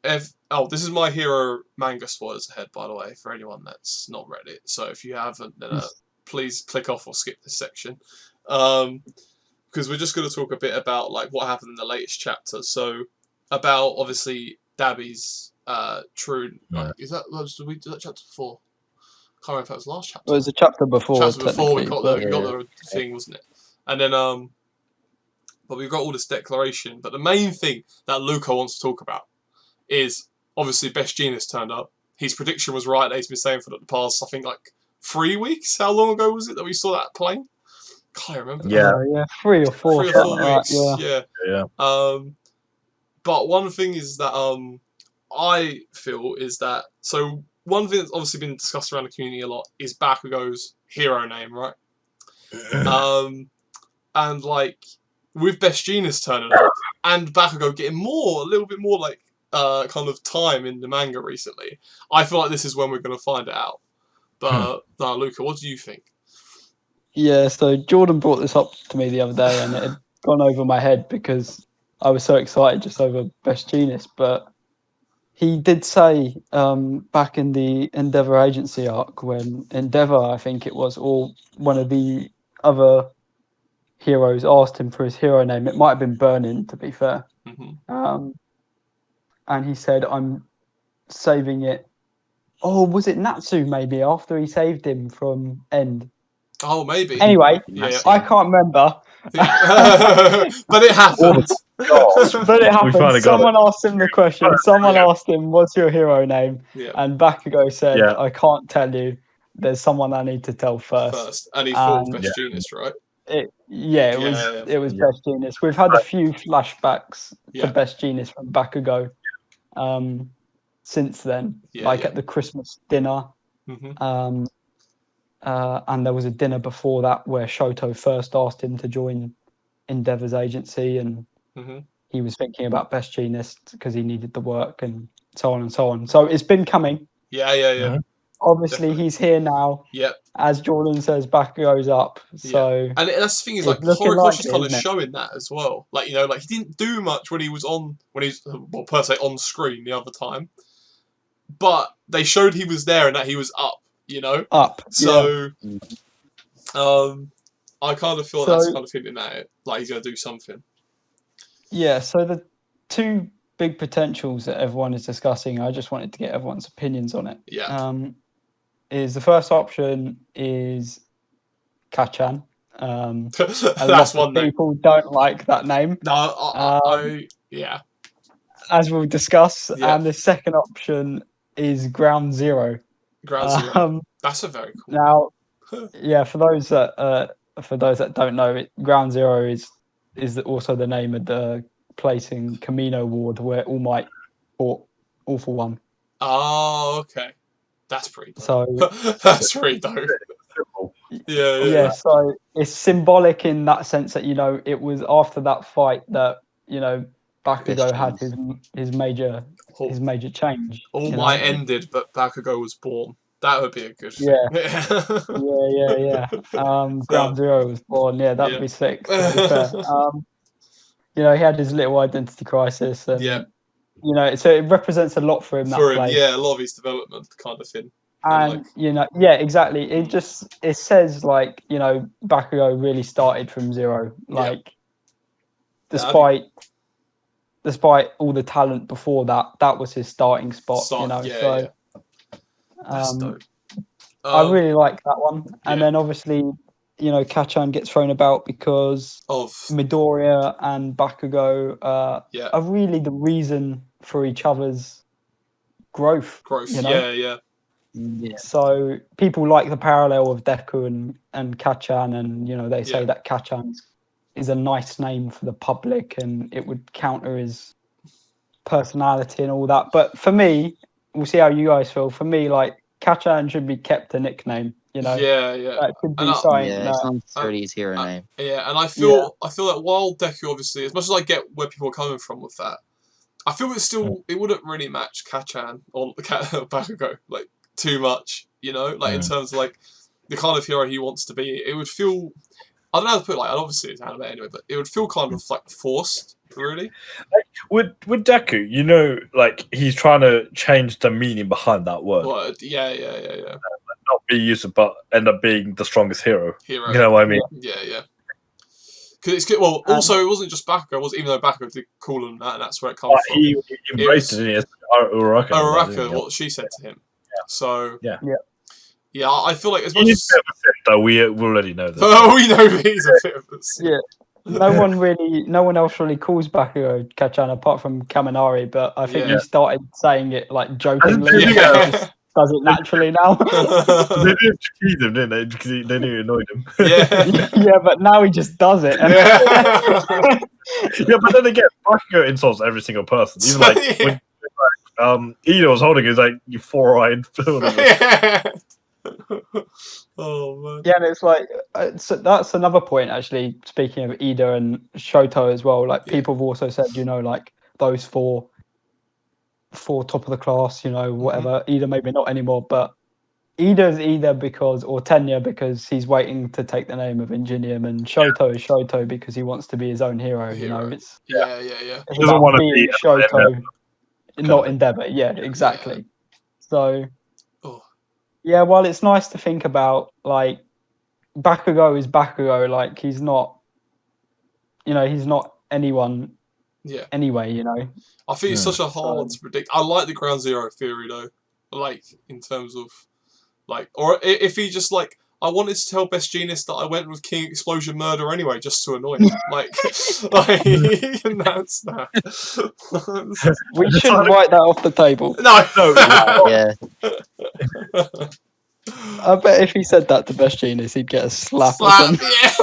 S2: this is My Hero manga spoilers ahead, by the way, for anyone that's not read it. So if you haven't, then please click off or skip this section. Because we're just going to talk a bit about like what happened in the latest chapter. So about obviously Dabi's true. Is that did we do that chapter before? Can't remember if that was the last chapter.
S4: Well, it was a chapter before.
S2: We got the thing, wasn't it? And then but we've got all this declaration. But the main thing that Luca wants to talk about is obviously Best Genius turned up. His prediction was right. That he's been saying for the past, I think, like 3 weeks. How long ago was it that we saw that plane? Can't remember.
S4: Yeah, 3 or 4.
S2: 3 or 4 weeks.
S1: Yeah.
S2: But one thing is that I feel is that one thing that's obviously been discussed around the community a lot is Bakugo's hero name, right? And like with Best Genius turning up and Bakugo getting a little bit more like kind of time in the manga recently, I feel like this is when we're going to find it out. But Luca, what do you think?
S4: Yeah, so Jordan brought this up to me the other day and it had gone over my head because I was so excited just over Best Genius. But he did say back in the Endeavour Agency arc when Endeavour, I think it was, or one of the other heroes asked him for his hero name. It might have been Burnin, to be fair. And he said, I'm saving it. Oh, was it Natsu maybe after he saved him from End?
S2: Oh, maybe.
S4: Anyway, I can't remember.
S2: But it happened.
S4: But it happened. Someone asked him the question. Someone asked him, what's your hero name? And Bakugo said, I can't tell you. There's someone I need to tell first.
S2: And he thought Best Genius, right?
S4: It was Best Genius. We've had a few flashbacks to Best Genius from Bakugo since then, at the Christmas dinner. And there was a dinner before that where Shoto first asked him to join Endeavour's agency, and he was thinking about Best Genius because he needed the work and so on and so on. So it's been coming. Obviously, he's here now. As Jordan says, Bakugo's up. So
S2: and that's the thing is like Horikoshi kind of showing that as well. Like like he didn't do much when he was per se on screen the other time, but they showed he was there and that he was up. Up.
S4: So
S2: I kind of feel that's kind of hinting at it, like he's going to do something.
S4: Yeah, so the two big potentials that everyone is discussing, I just wanted to get everyone's opinions on it.
S2: Yeah.
S4: Is the first option is Kachan.
S2: That's one name.
S4: People don't like that name.
S2: No, yeah.
S4: As we'll discuss. Yeah. And the second option is Ground Zero.
S2: Ground Zero. That's a very cool.
S4: Now, yeah, for those that don't know, Ground Zero is also the name of the place in Camino Ward where All Might fought All For One.
S2: Oh, okay. That's pretty dope.
S4: So
S2: that's pretty dope. Yeah.
S4: So it's symbolic in that sense that it was after that fight that Bakugo had his major change.
S2: All Might ended, but Bakugo was born. That would be a good thing.
S4: Yeah. Ground Zero was born. Yeah, that'd be sick. To be fair. He had his little identity crisis, and so it represents a lot for him.
S2: A lot of his development kind of thing.
S4: And exactly. It says Bakugo really started from zero. Despite all the talent before that was his starting spot.
S2: That's dope.
S4: I really like that one. And then obviously, Kachan gets thrown about because
S2: of
S4: Midoriya and Bakugo are really the reason for each other's growth.
S2: Yeah.
S4: So people like the parallel of Deku and Kachan, and they say that Kachan is a nice name for the public and it would counter his personality and all that. But for me, we'll see how you guys feel. For me, Kachan should be kept a nickname. That could be something.
S3: It's not necessarily his hero name.
S2: Yeah, and I feel that while Deku, obviously, as much as I get where people are coming from with that, I feel it wouldn't really match Kachan or Bakugo too much. In terms of the kind of hero he wants to be. It would feel, I don't know how to put it. Obviously it's anime anyway, but it would feel kind of forced. Really?
S1: With Deku, he's trying to change the meaning behind that word.
S2: Yeah.
S1: Not be used, but end up being the strongest hero. You know what I mean?
S2: Yeah. Because it's well. Also, it wasn't just Bakugo. Even though Bakugo did call him that, and that's where it comes from.
S1: He embraced it as Uraraka.
S2: Uraraka, what she said to him. Yeah. So
S1: yeah.
S2: I feel like as much as
S1: though we already know this.
S2: We know he's a bit of this.
S4: Yeah. No one else really calls Bakugo Kachan apart from Kaminari, but I think he started saying it jokingly. Just does it naturally now.
S1: They didn't tease him, didn't they? Because they knew it annoyed him.
S4: Yeah, but now he just does it.
S1: But then again, Bakugo insults every single person. Even when Ida was holding his you four-eyed.
S2: Oh man.
S4: Yeah, and it's so that's another point actually. Speaking of Ida and Shoto as well, people have also said, those four top of the class, whatever. Ida maybe not anymore, but Ida's Ida or Tenya because he's waiting to take the name of Ingenium, and Shoto is Shoto because he wants to be his own hero. It's
S2: He
S1: doesn't want to be
S4: Shoto, not Endeavor. Yeah, exactly. So. Yeah, well, it's nice to think about, Bakugo is Bakugo, he's not, he's not anyone anyway,
S2: I think it's such a hard one to predict. I like the Ground Zero theory, though, in terms of, or if he just, I wanted to tell Best Genius that I went with King Explosion Murder anyway, just to annoy him. And that's that.
S4: We shouldn't write that off the table.
S2: No.
S3: Yeah.
S4: I bet if he said that to Best Genius, he'd get a slap or something.
S2: Yeah.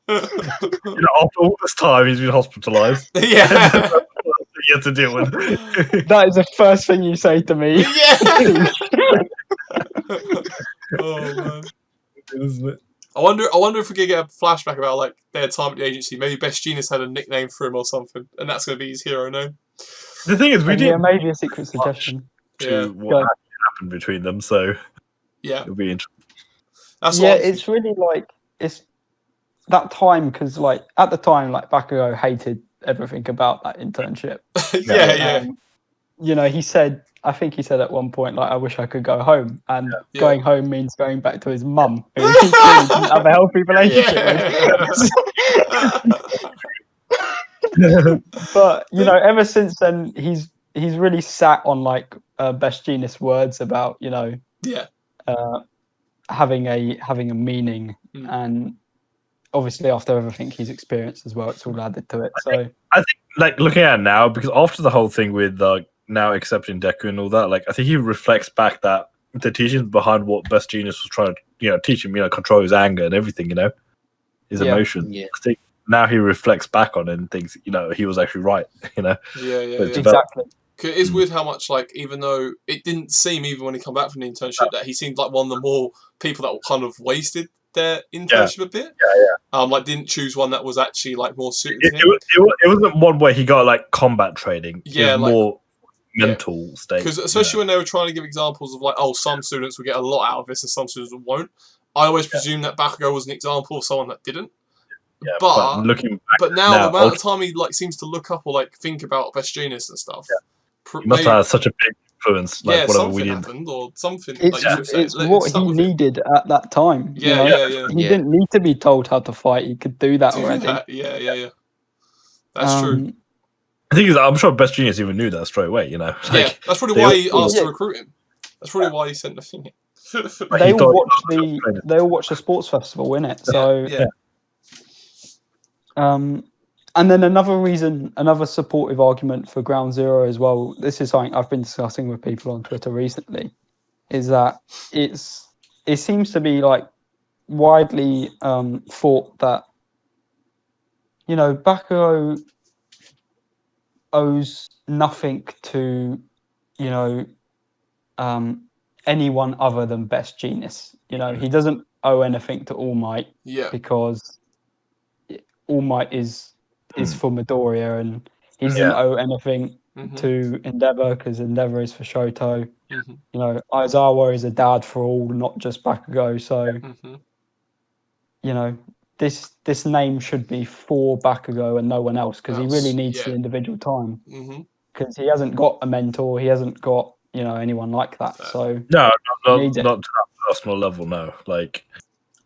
S1: After all this time, he's been hospitalised.
S2: Yeah.
S1: You have to deal with.
S4: That is the first thing you say to me.
S2: Yeah. Oh man.
S1: Isn't it?
S2: I wonder if we could get a flashback about their time at the agency. Maybe Best Genius had a nickname for him or something, and that's going to be his hero name.
S1: The thing is, we didn't.
S4: Yeah, maybe a secret suggestion.
S1: What happened between them, so it'll be interesting.
S4: It's really it's that time because at the time Bakugo hated everything about that internship. he said, I think he said at one point, like, I wish I could go home. And going home means going back to his mum, who he clearly didn't have a healthy relationship with. But, ever since then, he's really sat on, like, Best Genius words about, having a meaning. And obviously, after everything he's experienced as well, it's all added to it. I
S1: think, like, looking at it now, because after the whole thing with now accepting Deku and all that, like, I think he reflects back that the teachings behind what Best Genius was trying to, teach him, control his anger and everything, his emotion.
S3: Yeah.
S1: I think now he reflects back on it and thinks, he was actually right,
S2: Yeah.
S4: Exactly.
S2: It is weird how much, like, even though it didn't seem, even when he come back from the internship, that he seemed like one of the more people that kind of wasted their internship a bit. Like, didn't choose one that was actually, like, more suited to him.
S1: It wasn't one where he got, like, combat training.
S2: Yeah,
S1: it was more mental state.
S2: Because especially when they were trying to give examples of, like, some students will get a lot out of this and some students won't. I always presumed that Bakugo was an example of someone that didn't.
S1: Yeah, but looking back
S2: now the amount of time he, like, seems to look up or, like, think about Best Genius and stuff.
S1: He must have had such a big influence. Like, whatever
S2: something
S1: we did.
S2: happened or something.
S4: It's what he needed at that time.
S2: He
S4: didn't need to be told how to fight. He could do that already.
S2: Yeah. That's true.
S1: The thing is, I'm sure Best Genius even knew that straight away. Like,
S2: that's probably why he asked to recruit him. That's probably why he sent the thing in.
S4: They all watched the sports festival, innit? So and then another supportive argument for Ground Zero as well, this is something I've been discussing with people on Twitter recently, is that it seems to be, like, widely thought that, Bakugo owes nothing to, anyone other than Best Genius. He doesn't owe anything to All Might because All Might is for Midoriya, and he doesn't owe anything to Endeavor because Endeavor is for Shoto. Aizawa is a dad for all, not just Bakugo. So, this name should be for Bakugo and no one else, because he really needs the individual time. Because he hasn't got a mentor, he hasn't got anyone like that. So
S1: not to that personal level, no. Like,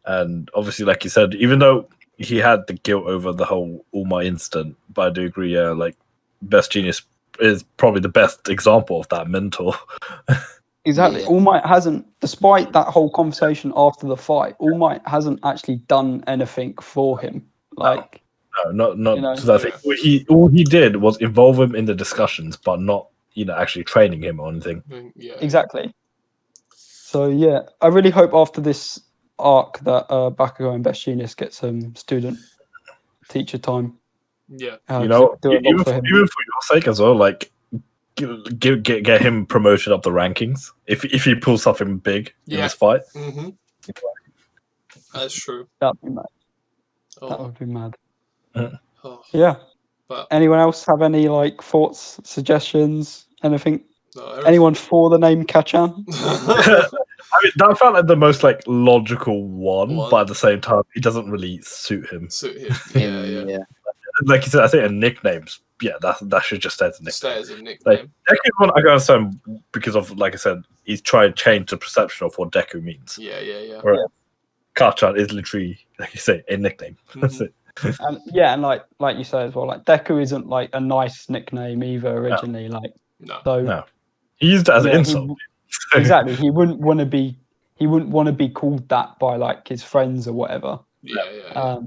S1: and obviously, like you said, even though he had the guilt over the whole All Might incident, but I do agree, like, Best Genius is probably the best example of that mentor.
S4: Exactly. All Might hasn't, despite that whole conversation after the fight, All Might hasn't actually done anything for him. Like,
S1: not to that thing. All he did was involve him in the discussions, but not, actually training him or anything.
S4: Exactly. So I really hope after this arc that Bakugo and Best Genius get some student teacher time.
S1: Even for your sake as well, like, get him promoted up the rankings if he pulls something big in this fight.
S2: That's true.
S4: That'd be mad. That would be mad. But anyone else have any, like, thoughts, suggestions, anything? Anyone for the name Kachan?
S1: I mean, that felt like the most, like, logical one, but at the same time, it doesn't really suit him.
S2: Yeah.
S1: Like you said, I think a nickname's that should just stay as a nickname.
S2: Stay as a nickname.
S1: Like, Deku's one I can understand because of, like I said, he's trying to change the perception of what Deku means.
S2: Yeah.
S1: Whereas Kachan is literally, like you say, a nickname. That's it.
S4: And like you say as well, like, Deku isn't, like, a nice nickname either originally.
S2: No.
S1: He used it as an insult.
S4: Exactly. He wouldn't want to be called that by, like, his friends or whatever.
S2: Yeah.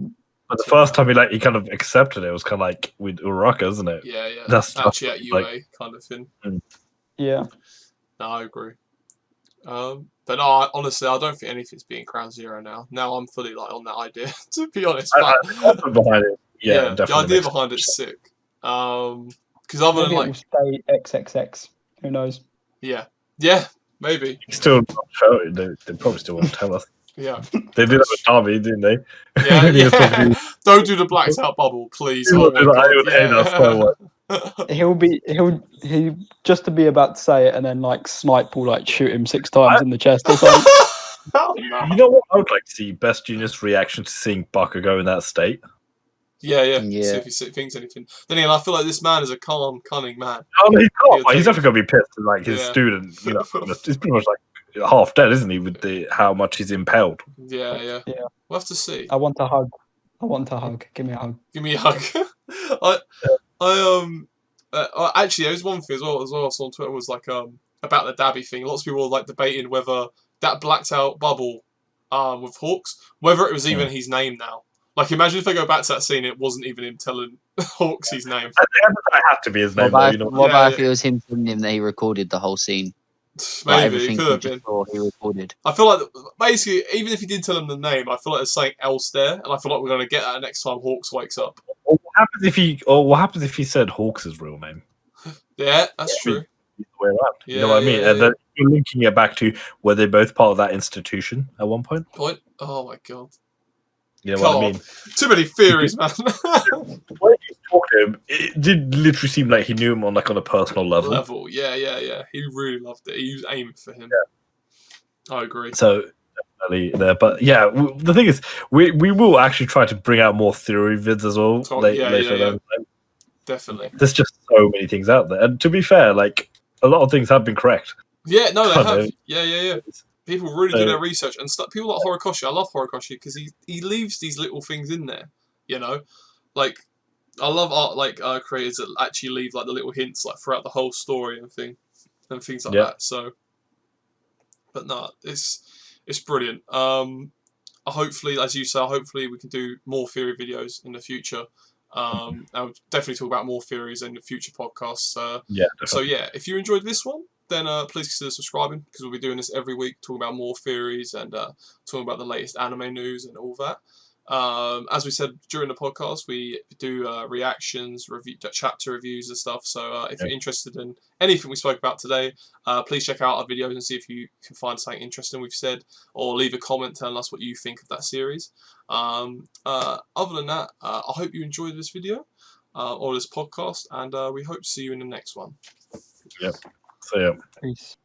S1: But the first time he kind of accepted it was kind of like with Uraraka, isn't it?
S2: Yeah.
S1: That's
S2: actually at UA kind of thing.
S4: Yeah.
S2: No, I agree. But no, honestly, I don't think anything's being Ground Zero now. Now I'm fully, like, on that idea, to be honest.
S1: But behind it, definitely.
S2: The idea behind it's sick. Because other than, like,
S4: stay XXX, who knows?
S2: Yeah, maybe.
S1: Still not show it. They probably still won't tell us.
S2: Yeah.
S1: They did that with Darby, didn't they?
S2: Yeah. Don't do the blacked out bubble, please. He'll
S4: just to be about to say it, and then, like, Snipe will, like, shoot him 6 times in the chest or something.
S1: You know what I would like to see? Best Genius reaction to seeing Bakugo in that state.
S2: Yeah. See if he thinks anything. Then again, I feel like this man is a calm, cunning man.
S1: Oh, he's calm. He's definitely gonna be pissed at like his student. You know, he's pretty much like half dead, isn't he? With how much he's impaled.
S2: Yeah. We'll have to see.
S4: I want a hug. Give me a hug.
S2: Give me a hug. Actually, there's one thing as well I saw on Twitter was like about the Dabby thing. Lots of people were like debating whether that blacked out bubble with Hawks, whether it was even his name now. Like, imagine if they go back to that scene, it wasn't even him telling Hawks his name.
S1: It had to be his name.
S3: What about if it was him telling him that he recorded the whole scene?
S2: Maybe it could have been.
S3: He recorded.
S2: I feel like basically, even if he did tell him the name, I feel like there's something else there, and I feel like we're going to get that next time Hawks wakes up.
S1: Or what happens if he said Hawks' real name?
S2: Yeah, that's true.
S1: The way around. You know what I mean? And then you're linking it back to were they both part of that institution at one point?
S2: Oh my god.
S1: You know what I mean?
S2: Too many theories, man.
S1: When you talk to him, it did literally seem like he knew him on a personal level.
S2: Yeah. He really loved it. He was aiming for him. Yeah. I agree.
S1: So definitely there, but yeah, the thing is, we will actually try to bring out more theory vids as well later.
S2: Definitely.
S1: There's just so many things out there, and to be fair, like a lot of things have been correct.
S2: Yeah, no, they have. Yeah. People really do their research, and people like Horikoshi. I love Horikoshi because he leaves these little things in there. You know, like I love art creators that actually leave like the little hints like throughout the whole story and things like that. So, but no, it's brilliant. Hopefully, as you say, hopefully we can do more theory videos in the future. I'll definitely talk about more theories in the future podcasts. So if you enjoyed this one, then please consider subscribing because we'll be doing this every week, talking about more theories and talking about the latest anime news and all that. As we said during the podcast, we do reactions, chapter reviews and stuff. So if you're interested in anything we spoke about today, please check out our videos and see if you can find something interesting we've said, or leave a comment telling us what you think of that series. Other than that, I hope you enjoyed this video or this podcast, and we hope to see you in the next one.
S1: Yep. So yeah.
S4: Peace.